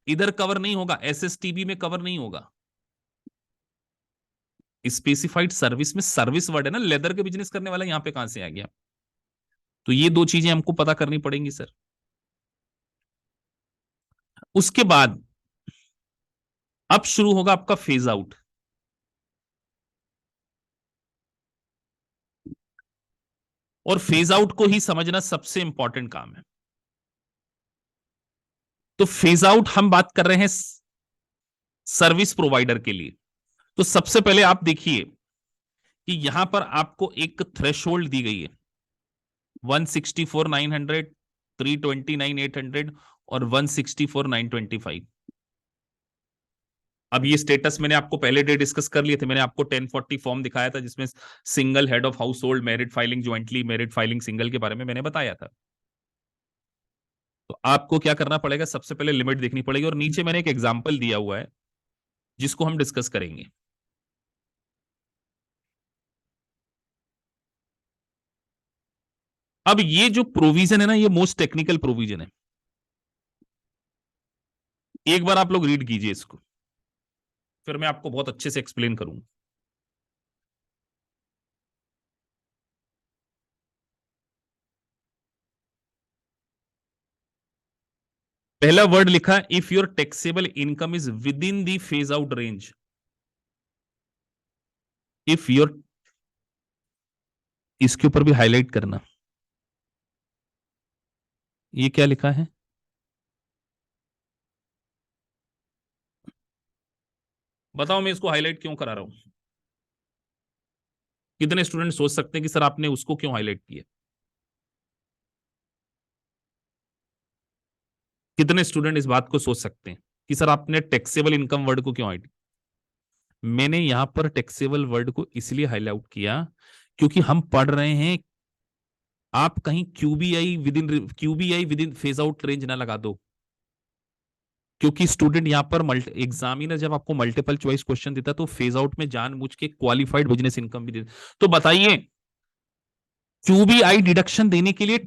इधर कवर नहीं होगा, एसएसटीबी में कवर नहीं होगा. स्पेसिफाइड सर्विस में सर्विस वर्ड है ना, लेदर के बिजनेस करने वाला यहां पे कहां से आ गया? तो ये दो चीजें हमको पता करनी पड़ेंगी सर. उसके बाद अब शुरू होगा आपका फेज आउट. और फेज आउट को ही समझना सबसे इंपॉर्टेंट काम है. तो फेज आउट हम बात कर रहे हैं सर्विस प्रोवाइडर के लिए. तो सबसे पहले आप देखिए कि यहां पर आपको एक थ्रेशोल्ड दी गई है, 164,900, 329,800 और 164,925. अब ये स्टेटस मैंने आपको पहले डे डिस्कस कर लिए थे. मैंने आपको 1040 फॉर्म दिखाया था जिसमें single head of house hold, married filing, jointly married filing, single के बारे में मैंने बताया था. तो आपको क्या करना पड़ेगा, सबसे पहले लिमिट देखनी पड़ेगी, और नीचे मैंने एक एग्जांपल दिया हुआ है जिसको हम डिस्कस करेंगे. अब ये जो प्रोविजन है ना, ये मोस्ट टेक्निकल प्रोविजन है. एक बार आप लोग रीड कीजिए इसको, फिर मैं आपको बहुत अच्छे से एक्सप्लेन करूंगा. पहला वर्ड लिखा है, if your taxable income is within the phase out range. If your इसके ऊपर भी हाईलाइट करना, ये क्या लिखा है। बताओ मैं इसको हाईलाइट क्यों करा रहा हूं। कितने स्टूडेंट सोच सकते हैं कि सर आपने उसको क्यों हाईलाइट किया। कितने स्टूडेंट इस बात को सोच सकते हैं कि सर आपने टैक्सेबल इनकम वर्ड को क्यों हाईलाइट। मैंने यहां पर टैक्सेबल वर्ड को इसलिए हाईलाइट किया क्योंकि हम पढ़ रहे हैं, आप कहीं QBI within phase out range ना लगा दो। क्योंकि स्टूडेंट यहां पर एग्जामिनर जब आपको मल्टीपल चॉइस क्वेश्चन देता है तो फेज आउट में जानबूझ के क्वालिफाइड बिजनेस इनकम भी देता। तो बताइए, क्यूबीआई डिडक्शन देने के लिए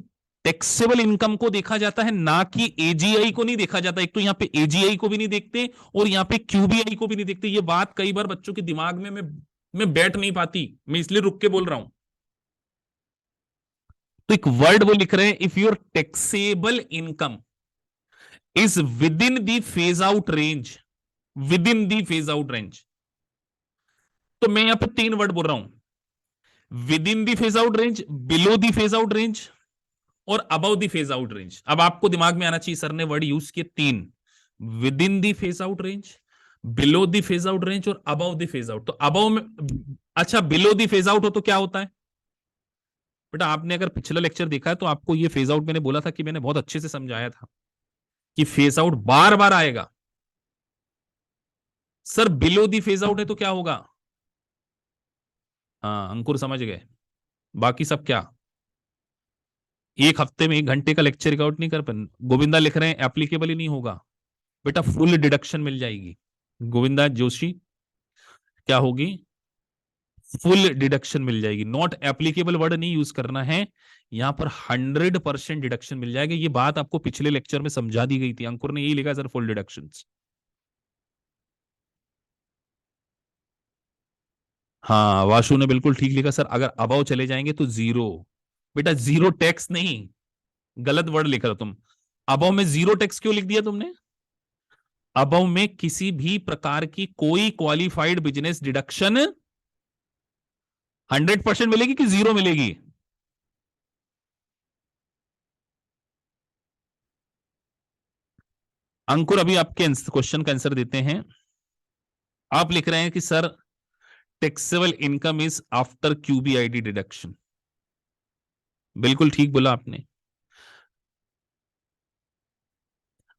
टैक्सेबल इनकम को देखा जाता है, ना कि एजीआई को नहीं देखा जाता। एक तो यहां पे एजीआई को भी नहीं देखते और यहां पे क्यूबीआई को भी नहीं देखते। ये बात कई बार बच्चों के दिमाग में मैं बैठ नहीं पाती, मैं इसलिए रुक के बोल रहा हूं। तो एक वर्ड वो लिख रहे हैं, if your taxable income is within the phase out range, within the phase out range. तो मैं यहां पे तीन वर्ड बोल रहा हूं, within the phase out range, below the phase out range और above the phase out range. अब आपको दिमाग में आना चाहिए, सर ने वर्ड यूज किए तीन, with in the phase out range, below the phase out range और अबव द फेज आउट। तो अबव में, अच्छा बिलो द फेज आउट हो तो क्या होता है बेटा। आपने अगर पिछला लेक्चर देखा है तो आपको ये फेज आउट मैंने बोला था कि मैंने बहुत अच्छे से समझाया था कि फेज आउट बार बार आएगा। Sir below the phase out है तो क्या होगा। हाँ अंकुर समझ गए, बाकी सब क्या। एक हफ्ते में 1 घंटे का लेक्चर रिकॉर्ड नहीं कर पाए। गोविंदा लिख रहे हैं एप्लीकेबल ही नहीं होगा बेटा, फुल डिडक्शन मिल जाएगी। गोविंदा जोशी क्या होगी, फुल डिडक्शन मिल जाएगी। नॉट एप्लीकेबल वर्ड नहीं यूज करना है यहां पर, 100% डिडक्शन मिल जाएगा। ये बात आपको पिछले लेक्चर में समझा दी गई थी, अंकुर ने यही लिखा सर फुल डिडक्शन। हाँ वाशु ने बिल्कुल ठीक लिखा सर, अगर अबाव चले जाएंगे तो जीरो। बेटा जीरो टैक्स नहीं, गलत वर्ड लिख रहे हो तुम। अबाव में जीरो टैक्स क्यों लिख दिया तुमने। अबाव में किसी भी प्रकार की कोई क्वालिफाइड बिजनेस डिडक्शन 100% मिलेगी कि जीरो मिलेगी। अंकुर अभी आपके क्वेश्चन का आंसर देते हैं। आप लिख रहे हैं कि sir taxable income is after QBID deduction. बिल्कुल ठीक बोला आपने।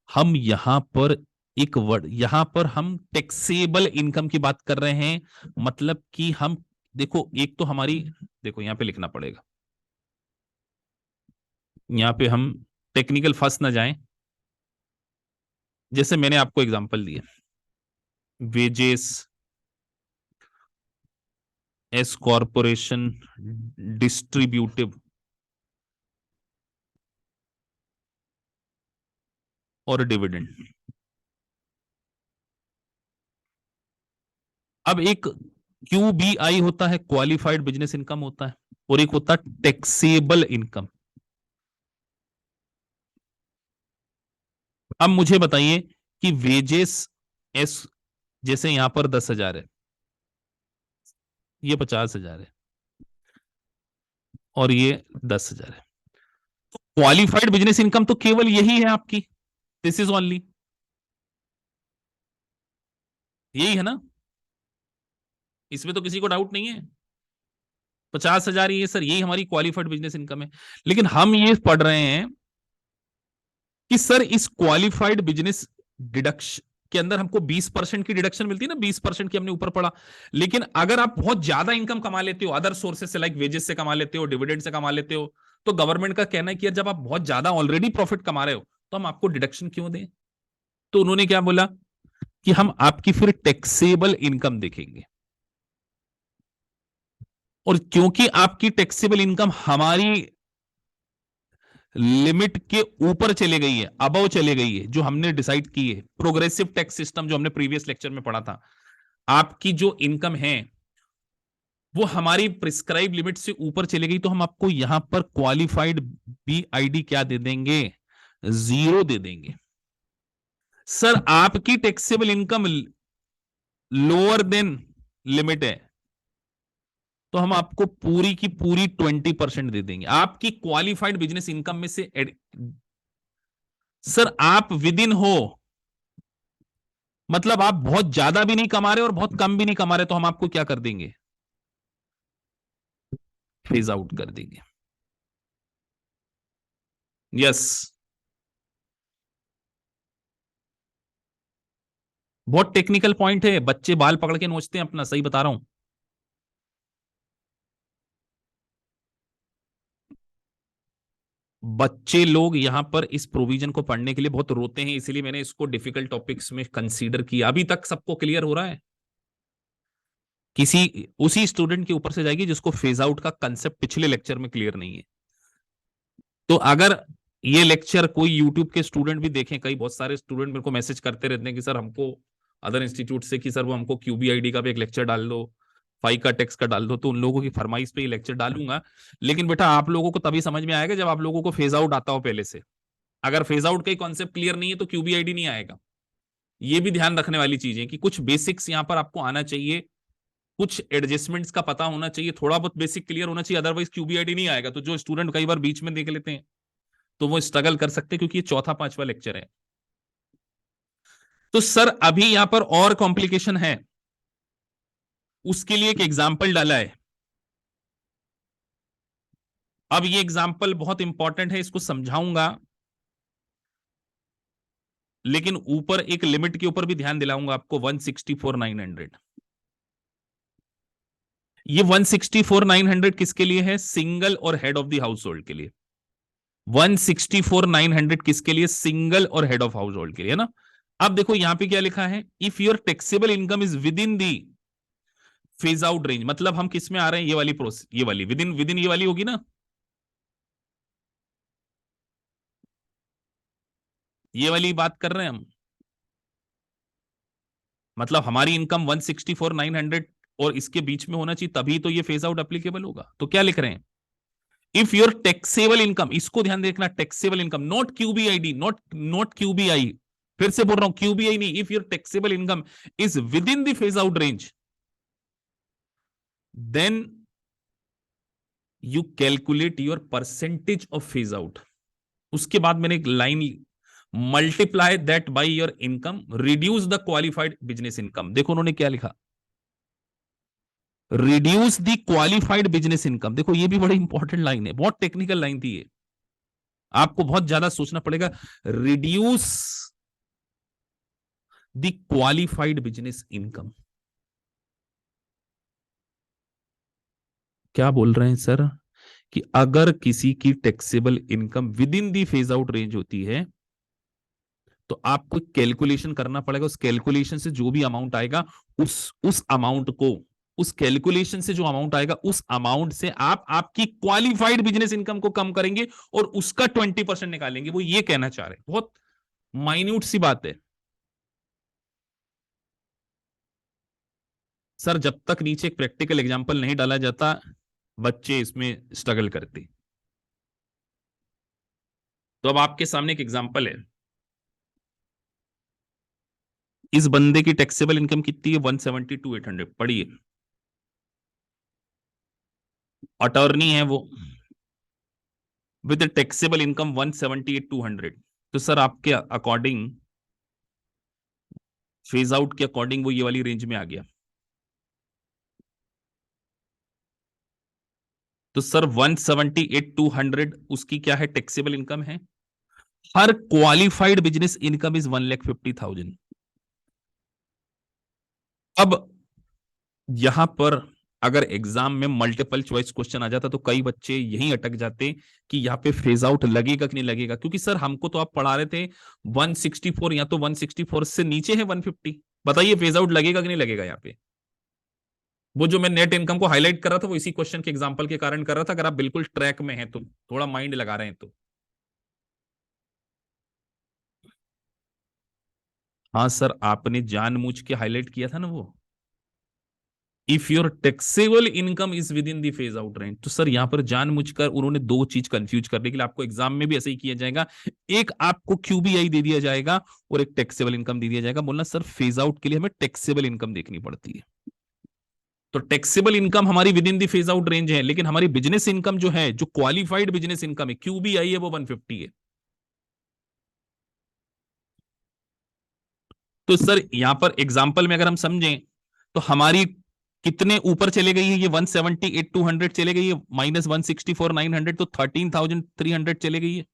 हम यहां पर एक वर्ड, यहां पर हम टैक्सेबल इनकम की बात कर रहे हैं, मतलब कि हम देखो, एक तो हमारी, देखो यहां पे लिखना पड़ेगा, यहां पे हम टेक्निकल फंस ना जाएं। जैसे मैंने आपको एग्जांपल दिया, वेजेस एस कॉरपोरेशन डिस्ट्रीब्यूटिव और डिविडेंड। अब एक क्यूबीआई होता है, क्वालिफाइड बिजनेस इनकम होता है, और एक होता है टैक्सेबल इनकम। अब मुझे बताइए कि वेजेस एस, जैसे यहां पर 10,000 है, ये 50,000 है और ये 10,000 है। क्वालिफाइड बिजनेस इनकम तो केवल यही है आपकी, दिस इज ओनली, यही है ना, इसमें तो किसी को डाउट नहीं है। 50,000 ये सर, यही हमारी क्वालिफाइड बिजनेस इनकम है। लेकिन हम ये पढ़ रहे हैं कि सर इस क्वालिफाइड बिजनेस डिडक्शन के अंदर हमको 20% की डिडक्शन मिलती है ना, 20% की हमने ऊपर पढ़ा। लेकिन अगर आप बहुत ज्यादा इनकम कमा लेते हो अदर सोर्सेज से, लाइक वेजेस से कमा लेते हो, डिविडेंड से कमा लेते हो, तो गवर्नमेंट का कहना है कि यार जब आप बहुत ज्यादा ऑलरेडी प्रॉफिट कमा रहे हो तो हम आपको डिडक्शन क्यों दें। तो उन्होंने क्या बोला कि हम आपकी फिर टैक्सेबल इनकम देखेंगे, और क्योंकि आपकी टैक्सेबल इनकम हमारी लिमिट के ऊपर चले गई है, अबव चले गई है, जो हमने डिसाइड की है, प्रोग्रेसिव टैक्स सिस्टम जो हमने प्रीवियस लेक्चर में पढ़ा था, आपकी जो इनकम है वो हमारी प्रिस्क्राइब लिमिट से ऊपर चली गई, तो हम आपको यहां पर क्वालिफाइड बीआईडी क्या दे देंगे, जीरो दे देंगे। सर आपकी taxable income lower than limit है, तो हम आपको पूरी की पूरी 20% दे देंगे आपकी क्वालिफाइड बिजनेस इनकम में से। सर आप विद इन हो, मतलब आप बहुत ज्यादा भी नहीं कमा रहे और बहुत कम भी नहीं कमा रहे, तो हम आपको क्या कर देंगे, फेज आउट कर देंगे। यस, बहुत टेक्निकल पॉइंट है, बच्चे बाल पकड़ के नोचते हैं अपना, सही बता रहा हूं। बच्चे लोग यहां पर इस प्रोविजन को पढ़ने के लिए बहुत रोते हैं, इसीलिए मैंने इसको डिफिकल्ट टॉपिक्स में कंसीडर किया। अभी तक सबको क्लियर हो रहा है? किसी उसी स्टूडेंट के ऊपर से जाएगी जिसको फेज आउट का कंसेप्ट पिछले लेक्चर में क्लियर नहीं है। तो अगर ये लेक्चर कोई यूट्यूब के स्टूडेंट भी देखें, कई बहुत सारे स्टूडेंट मेरे को मैसेज करते रहते हैं कि सर हमको अदर इंस्टीट्यूट से कि सर वो हमको क्यूबीआईडी का भी एक लेक्चर डाल दो, फाई का टेक्स का डाल दो, तो उन लोगों की फरमाइश पे ये लेक्चर डालूंगा। लेकिन बेटा आप लोगों को तभी समझ में आएगा जब आप लोगों को फेज आउट आता हो पहले से। अगर फेज आउट का कॉन्सेप्ट क्लियर नहीं है तो क्यूबीआईडी नहीं आएगा। ये भी ध्यान रखने वाली चीज है कि कुछ बेसिक्स यहाँ पर आपको आना चाहिए, कुछ एडजस्टमेंट्स का पता होना चाहिए, थोड़ा बहुत बेसिक क्लियर होना चाहिए, अदरवाइज क्यूबीआईडी नहीं आएगा। तो जो स्टूडेंट कई बार बीच में देख लेते हैं तो वो स्ट्रगल कर सकते हैं, क्योंकि ये चौथा पांचवा लेक्चर है। तो सर अभी यहां पर और कॉम्प्लिकेशन है, उसके लिए एक एग्जाम्पल डाला है। अब ये एग्जाम्पल बहुत इंपॉर्टेंट है, इसको समझाऊंगा, लेकिन ऊपर एक लिमिट के ऊपर भी ध्यान दिलाऊंगा आपको। 164,900, ये 164,900 किसके लिए है? सिंगल और head of the house hold के लिए। 164,900 किसके लिए? सिंगल और हेड ऑफ हाउस होल्ड के लिए, है ना। अब देखो यहां पे क्या लिखा है, if your taxable income is within the phase out range, मतलब हम किस में आ रहे हैं, ये वाली प्रोसेस, ये वाली विद इन ये वाली होगी ना, ये वाली बात कर रहे हैं हम। मतलब हमारी इनकम 164,900 और इसके बीच में होना चाहिए, तभी तो ये फेज आउट एप्लीकेबल होगा। तो क्या लिख रहे हैं, इफ योर टैक्सेबल इनकम, इसको ध्यान देखना, taxable income, not QBID, not QBI, फिर से बोल रहा हूं क्यूबीआई नहीं, if your taxable income is within the phase out range, then you calculate your percentage of phase out. उसके बाद मैंने एक line, multiply that by your income, reduce the qualified business income. देखो उन्होंने क्या लिखा, reduce the qualified business income. देखो ये भी बड़ी इंपॉर्टेंट लाइन है, बहुत टेक्निकल लाइन थी ये, आपको बहुत ज्यादा सोचना पड़ेगा। Reduce the qualified business income, क्या बोल रहे हैं सर, कि अगर किसी की taxable income with in the phase out range होती है तो आपको कैलकुलेशन करना पड़ेगा, उस कैलकुलेशन से जो भी अमाउंट आएगा उस अमाउंट को, उस कैलकुलेशन से जो अमाउंट आएगा उस अमाउंट से आप आपकी क्वालिफाइड बिजनेस इनकम को कम करेंगे और उसका 20% निकालेंगे। वो ये कहना चाह रहे हैं, बहुत माइन्यूट सी बात है सर। जब तक नीचे एक प्रैक्टिकल एग्जांपल नहीं डाला जाता बच्चे इसमें स्ट्रगल करते। तो अब आपके सामने एक एग्जांपल है, इस बंदे की टैक्सेबल इनकम कितनी है, 170 to 800, पढ़िए। अटॉर्नी है वो, विद टैक्सेबल इनकम 178,200। तो सर आपके अकॉर्डिंग, फेज आउट के अकॉर्डिंग वो ये वाली रेंज में आ गया। तो सर 178,200 उसकी क्या है, टैक्सेबल इनकम है। हर क्वालिफाइड बिजनेस इनकम इज 1,50,000। अब यहां पर अगर एग्जाम में मल्टीपल चॉइस क्वेश्चन आ जाता तो कई बच्चे यहीं अटक जाते कि यहाँ पे फेज आउट लगेगा कि नहीं लगेगा, क्योंकि सर हमको तो आप पढ़ा रहे थे 164, या तो 164 से नीचे है 150, बताइए फेज आउट लगेगा कि नहीं लगेगा यहाँ पे। वो जो मैं नेट इनकम को हाईलाइट कर रहा था वो इसी क्वेश्चन के एग्जांपल के कारण कर रहा था, अगर आप बिल्कुल ट्रैक में हैं तो, थोड़ा माइंड लगा रहे हैं तो। हाँ सर आपने जानबूझ के हाईलाइट किया था ना वो, if your taxable income is within the phase out range. तो सर यहां पर जानबूझकर उन्होंने दो चीज कंफ्यूज करने के लिए, आपको एग्जाम में भी ऐसे ही किया जाएगा, एक आपको क्यूबीआई दे दिया जाएगा और एक टैक्सेबल इनकम दे दिया जाएगा, बोलना सर फेज आउट के लिए हमें टैक्सेबल इनकम देखनी पड़ती है। तो टैक्सेबल इनकम हमारी with in the phase out range है, लेकिन हमारी बिजनेस इनकम जो है, जो क्वालिफाइड बिजनेस इनकम है, क्यूबीआई है, वो 150 है। तो सर यहां पर एग्जांपल में अगर हम समझें तो हमारी कितने ऊपर चले गई है, ये 178,200 चले गई है, माइनस 164,900, तो 13,300 चले गई है।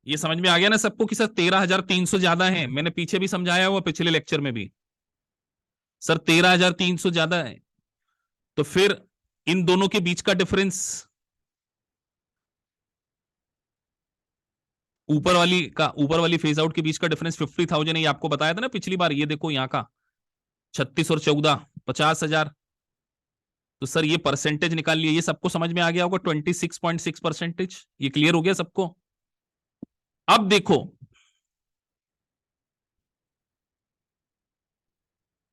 ये समझ में आ गया ना सबको कि सर 13,300 ज्यादा है, मैंने पीछे भी समझाया हुआ पिछले लेक्चर में भी, सर 13,300 ज्यादा है। तो फिर इन दोनों के बीच का डिफरेंस, ऊपर वाली फेज आउट के बीच का डिफरेंस 50,000 है, ये आपको बताया था ना पिछली बार। ये देखो यहाँ का 36 और 14, 50,000। तो सर ये परसेंटेज निकाल लिए, ये सबको समझ में आ गया होगा, 26.6%। ये क्लियर हो गया सबको। अब देखो,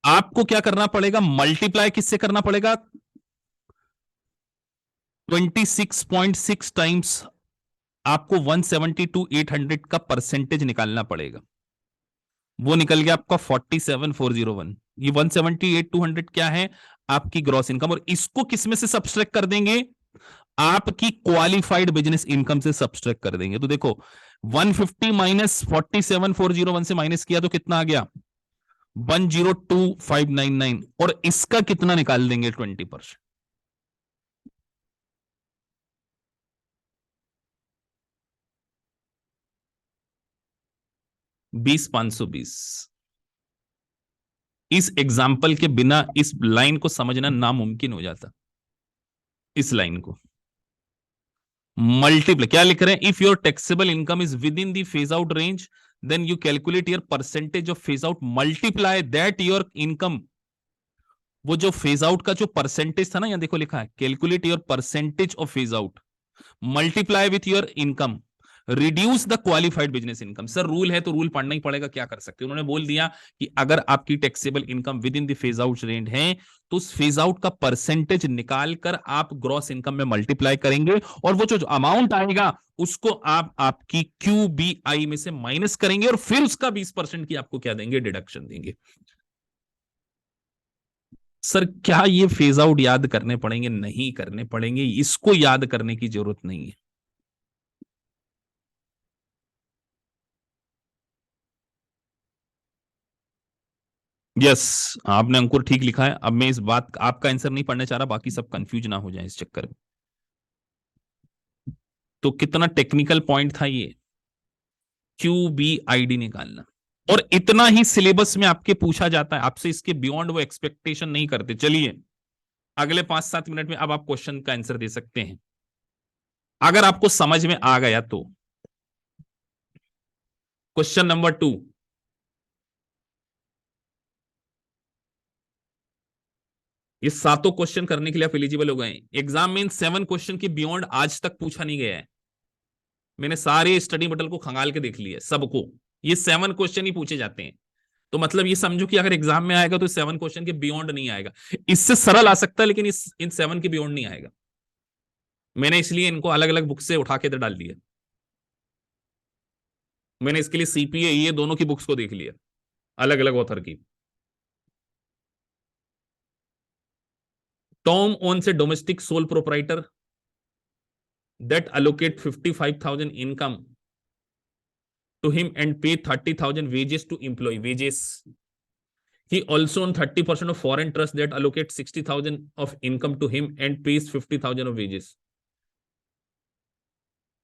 आपको क्या करना पड़ेगा, मल्टीप्लाई किससे करना पड़ेगा, 26.6 टाइम्स आपको 172,800 का परसेंटेज निकालना पड़ेगा। वो निकल गया आपका 47,401। ये 178,200 क्या है, आपकी ग्रॉस इनकम, और इसको किस में से सब्सट्रैक्ट कर देंगे, आपकी क्वालिफाइड बिजनेस इनकम से सब्सट्रैक्ट कर देंगे। तो देखो 150 माइनस 47,401 से माइनस किया तो कितना आ गया, 102,599, और इसका कितना निकाल देंगे, 20%। 20,520। इस एग्जाम्पल के बिना इस लाइन को समझना नामुमकिन हो जाता। इस लाइन को मल्टीप्लाई क्या लिख रहे हैं, if your taxable income is within the phase out range, then you calculate your percentage of phase out, multiply that your income. वो जो फेज आउट का जो परसेंटेज था ना, यहां देखो लिखा है, calculate your percentage of phase out, multiply with your income, reduce the qualified business income. Sir rule है तो रूल पढ़ना ही पड़ेगा, क्या कर सकते हैं। उन्होंने बोल दिया कि अगर आपकी taxable income with in the phase out range है, तो उस फेज आउट का परसेंटेज निकाल कर आप ग्रॉस इनकम में मल्टीप्लाई करेंगे, और वो जो अमाउंट आएगा उसको आप आपकी क्यूबीआई में से माइनस करेंगे, और फिर उसका 20% की आपको क्या देंगे, डिडक्शन देंगे। सर क्या ये फेज आउट याद करने पड़ेंगे, नहीं करने पड़ेंगे, इसको याद करने की जरूरत नहीं है। यस, आपने अंकुर ठीक लिखा है। अब मैं इस बात आपका आंसर नहीं पढ़ना चाह रहा, बाकी सब कंफ्यूज ना हो जाए इस चक्कर में। तो कितना टेक्निकल पॉइंट था ये, क्यूबीआईडी निकालना, और इतना ही सिलेबस में आपके पूछा जाता है, आपसे इसके बियॉन्ड वो एक्सपेक्टेशन नहीं करते। चलिए अगले 5-7 मिनट में अब आप क्वेश्चन का आंसर दे सकते हैं, अगर आपको समझ में आ गया तो। क्वेश्चन नंबर 2, ये सातों क्वेश्चन करने के लिए आप एलिजिबल हो गए। एग्जाम में इन 7 क्वेश्चन के बियॉन्ड आज तक पूछा नहीं गया है। मैंने सारे स्टडी मटेरियल को खंगाल के देख लिया सबको, ये 7 क्वेश्चन ही पूछे जाते हैं। तो मतलब ये समझो कि अगर एग्जाम में आएगा तो 7 क्वेश्चन के बियॉन्ड नहीं आएगा। इससे सरल आ सकता है, लेकिन इन 7 के बियॉन्ड नहीं आएगा। मैंने इसलिए इनको अलग अलग बुक से उठा के इधर डाल दिया। मैंने इसके लिए सीपीए ये दोनों की बुक्स को देख लिया, अलग अलग ऑथर की। टॉम ओन से domestic sole proprietor that allocate 55,000 income to him and pay 30,000 wages to employee wages. He also owns 30% of foreign trust that allocate 60,000 of income to him and pays 50,000 of wages.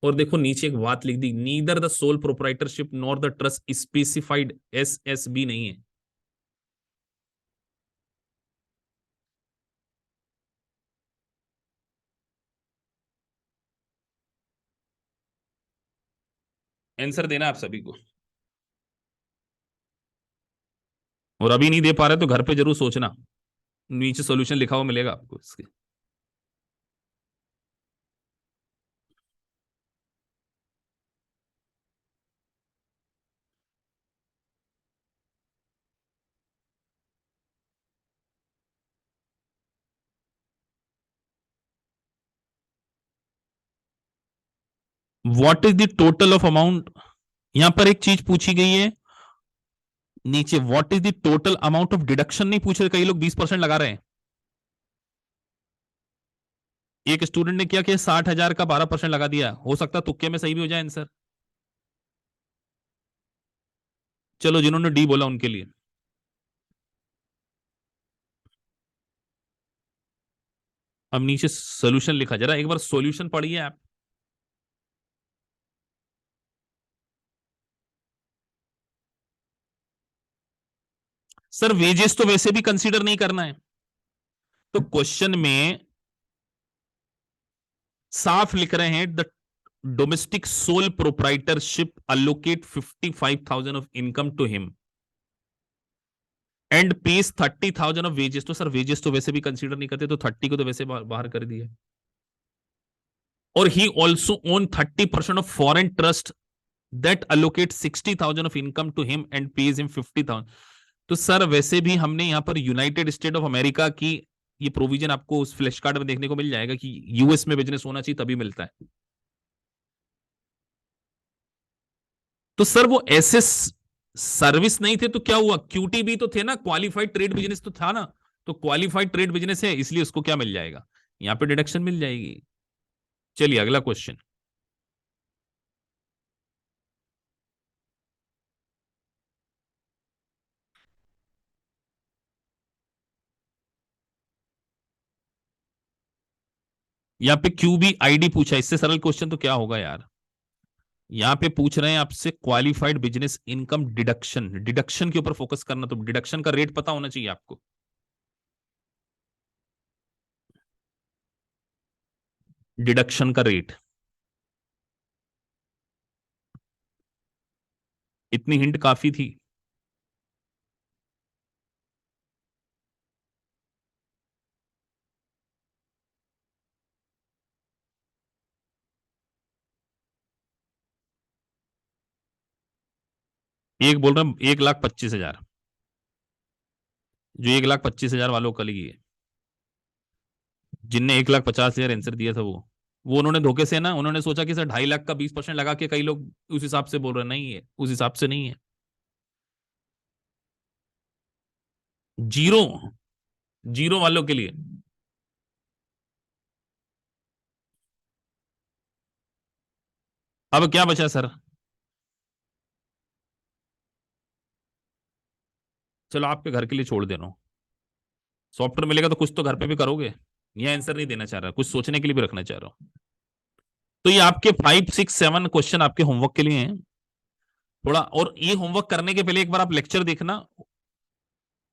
और देखो नीचे एक बात लिख दी, neither the sole proprietorship nor the trust specified SSB नहीं है। आंसर देना आप सभी को, और अभी नहीं दे पा रहे तो घर पे जरूर सोचना, नीचे सॉल्यूशन लिखा हुआ मिलेगा आपको इसके। What is the total of amount, यहां पर एक चीज पूछी गई है, नीचे what is the total amount of deduction नहीं पूछ रहे, कई लोग 20% लगा रहे हैं। एक स्टूडेंट ने क्या किया, 60,000 का 12% लगा दिया, हो सकता है तुक्के में सही भी हो जाए आंसर। चलो जिन्होंने डी बोला उनके लिए। अब नीचे सोल्यूशन लिखा, जरा एक बार सोल्यूशन पढ़िए आप। सर वेजेस तो वैसे भी कंसीडर नहीं करना है, तो क्वेश्चन में साफ लिख रहे हैं the domestic sole proprietorship allocate 55,000 of income to him and pays 30,000 of wages. तो सर वेजेस तो वैसे भी कंसीडर नहीं करते, तो 30 को तो वैसे बाहर कर दिया। और he also own 30% of foreign trust that allocate 60,000 of income to him and pays him 50,000। तो सर वैसे भी हमने यहां पर यूनाइटेड स्टेट ऑफ अमेरिका की ये प्रोविजन आपको उस फ्लैश कार्ड में देखने को मिल जाएगा कि यूएस में बिजनेस होना चाहिए तभी मिलता है। तो सर वो ऐसे सर्विस नहीं थे तो क्या हुआ, क्यूटीबी तो थे ना, क्वालिफाइड ट्रेड बिजनेस तो था ना। तो क्वालिफाइड ट्रेड बिजनेस है इसलिए उसको क्या मिल जाएगा, यहां पे डिडक्शन मिल जाएगी। चलिए अगला क्वेश्चन। यहाँ पे क्यूबी आईडी पूछा, इससे सरल क्वेश्चन तो क्या होगा यार। यहाँ पे पूछ रहे हैं आपसे qualified business income deduction, deduction के ऊपर फोकस करना, तो डिडक्शन का रेट पता होना चाहिए आपको। डिडक्शन का रेट, इतनी हिंट काफी थी। एक बोल रहा हूं 1,25,000, जो 1,25,000 वालों का लिए, जिनने 1,50,000 आंसर दिया था वो उन्होंने धोखे से ना, उन्होंने सोचा कि सर 2.5 लाख का 20% लगा के, कई लोग उस हिसाब से बोल रहे नहीं है, उस हिसाब से नहीं है। जीरो, जीरो वालों के लिए। अब क्या बचा सर। चलो आपके घर के लिए छोड़ दे रहा हूँ, सॉफ्टवेयर मिलेगा तो कुछ तो घर पे भी करोगे। ये आंसर नहीं देना चाह रहा, कुछ सोचने के लिए भी रखना चाह रहा हूँ। तो ये आपके 5, 6, 7 क्वेश्चन आपके होमवर्क के लिए हैं। थोड़ा और ये होमवर्क करने के पहले एक बार आप लेक्चर देखना,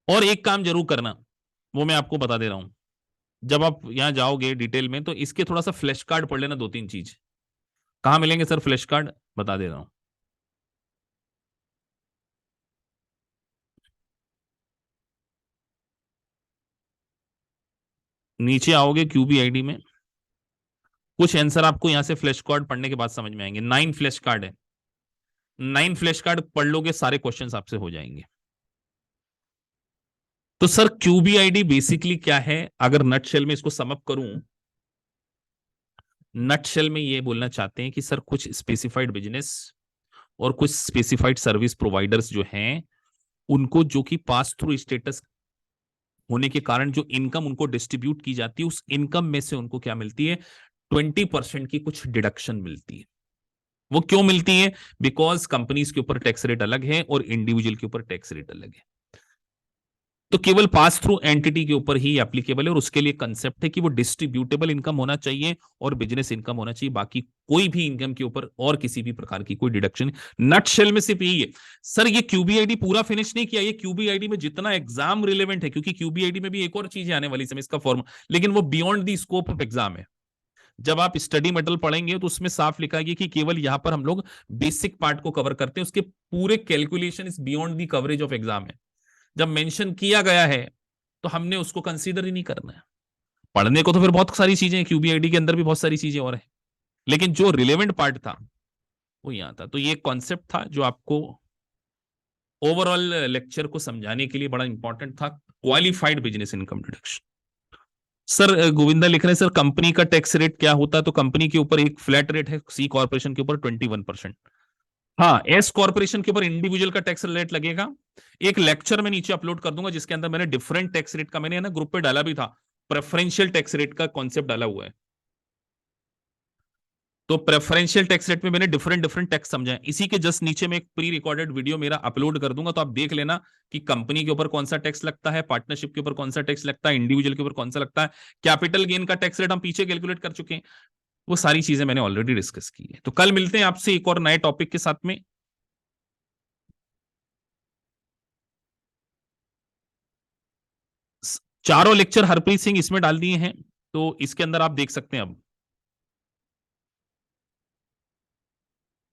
और एक काम जरूर करना, वो मैं आपको बता दे रहा हूं। जब आप यहां जाओगे डिटेल में तो इसके थोड़ा सा फ्लैश कार्ड पढ़ लेना, 2, 3 चीज। कहां मिलेंगे सर फ्लैश कार्ड, बता दे रहा हूं। नीचे आओगे क्यूबी आईडी में, कुछ आंसर आपको यहां से फ्लैश कार्ड पढ़ने के बाद समझ में आएंगे। 9 फ्लैश कार्ड है, 9 फ्लैश कार्ड पढ़ लोगे सारे क्वेश्चन आपसे हो जाएंगे। तो सर क्यूबी आईडी बेसिकली क्या है, अगर नटशेल में इसको समअप करूं, नटशेल में ये बोलना चाहते हैं कि सर कुछ स्पेसिफाइड बिजनेस और कुछ स्पेसिफाइड सर्विस प्रोवाइडर्स जो हैं, उनको जो कि पास थ्रू स्टेटस होने के कारण जो इनकम उनको डिस्ट्रीब्यूट की जाती है, उस इनकम में से उनको क्या मिलती है, 20% की कुछ डिडक्शन मिलती है। वो क्यों मिलती है, बिकॉज कंपनीज के ऊपर टैक्स रेट अलग है और इंडिविजुअल के ऊपर टैक्स रेट अलग है। तो केवल पास थ्रू एंटिटी के ऊपर ही एप्लीकेबल है, और उसके लिए कंसेप्ट है कि वो डिस्ट्रीब्यूटेबल इनकम होना चाहिए और बिजनेस इनकम होना चाहिए, बाकी कोई भी इनकम के ऊपर और किसी भी प्रकार की कोई डिडक्शन। नट शेल में सिर्फ यही है। सर ये क्यूबीआईडी पूरा फिनिश नहीं किया, ये क्यूबीआईडी में जितना एग्जाम रिलेवेंट है, क्योंकि क्यूबीआईडी में भी एक और चीज आने वाली समय इसका फॉर्म, लेकिन वो beyond the scope of exam है। जब आप स्टडी मटेरियल पढ़ेंगे तो उसमें साफ लिखा है कि केवल यहां पर हम लोग बेसिक पार्ट को कवर करते हैं, उसके पूरे calculation is beyond the coverage of exam है। जब मेंशन किया गया है तो हमने उसको कंसीडर ही नहीं करना है। पढ़ने को तो फिर बहुत सारी चीजें हैं, क्यूबीआईडी के अंदर भी बहुत सारी चीजें और है, लेकिन जो रिलेवेंट पार्ट था वो यहां था। तो ये कॉन्सेप्ट था जो आपको ओवरऑल लेक्चर को समझाने के लिए बड़ा इंपॉर्टेंट था, qualified business income deduction. Sir Govinda लिख रहे हैं, सर कंपनी का टैक्स रेट क्या होता है, तो कंपनी के ऊपर एक फ्लैट रेट है, सी कॉर्पोरेशन के ऊपर 21%। हाँ, एस कॉर्पोरेशन के ऊपर इंडिविजुअल का टैक्स रेट लगेगा। एक लेक्चर में नीचे अपलोड कर दूंगा जिसके अंदर मैंने डिफरेंट टैक्स रेट का, मैंने है ना ग्रुप पे डाला भी था, प्रेफरेंशियल टैक्स रेट का कॉन्सेप्ट डाला हुआ है। तो प्रेफरेंशियल टैक्स रेट में मैंने डिफरेंट डिफरेंट टैक्स समझा है। इसी के जस्ट नीचे में एक प्री रिकॉर्डेड वीडियो मेरा अपलोड कर दूंगा, तो आप देख लेना कि कंपनी के ऊपर कौन सा टैक्स लगता है, पार्टनरशिप के ऊपर कौन सा टैक्स लगता है, इंडिविजुअल के ऊपर कौन सा लगता है, कैपिटल गेन का टैक्स रेट हम पीछे कैलकुलेट कर चुके हैं। वो सारी चीजें मैंने ऑलरेडी डिस्कस की है। तो कल मिलते हैं आपसे एक और नए टॉपिक के साथ में। चारों लेक्चर हरप्रीत सिंह इसमें डाल दिए हैं, तो इसके अंदर आप देख सकते हैं। अब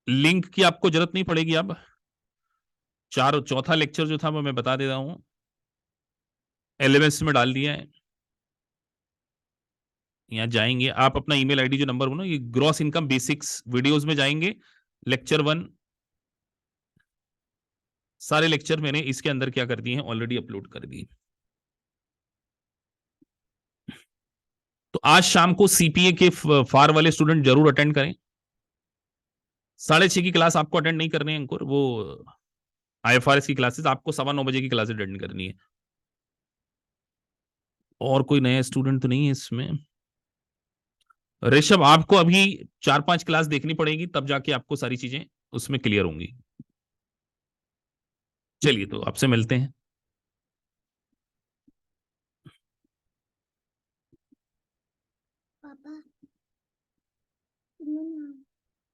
लिंक की आपको जरूरत नहीं पड़ेगी। अब चार चौथा लेक्चर जो था वो मैं बता देता हूं, एलएमएस में डाल दिया है। यहाँ जाएंगे आप, अपना ईमेल आईडी जो नंबर बोलो, ये ग्रॉस इनकम बेसिक्स वीडियोस में जाएंगे, लेक्चर 1। सारे लेक्चर मैंने इसके अंदर क्या कर दिए हैं, ऑलरेडी अपलोड कर दिए। तो आज शाम को सीपीए के फार वाले स्टूडेंट जरूर अटेंड करें। 6:30 की क्लास आपको अटेंड नहीं करनी है अंकुर, वो आईएफआरएस की क्लासेस आपको 9:15 की क्लास अटेंड करनी है। और कोई नया स्टूडेंट तो नहीं है इसमें। ऋषभ, आपको अभी 4-5 क्लास देखनी पड़ेगी, तब जाके आपको सारी चीजें उसमें क्लियर होंगी। चलिए, तो आपसे मिलते हैं।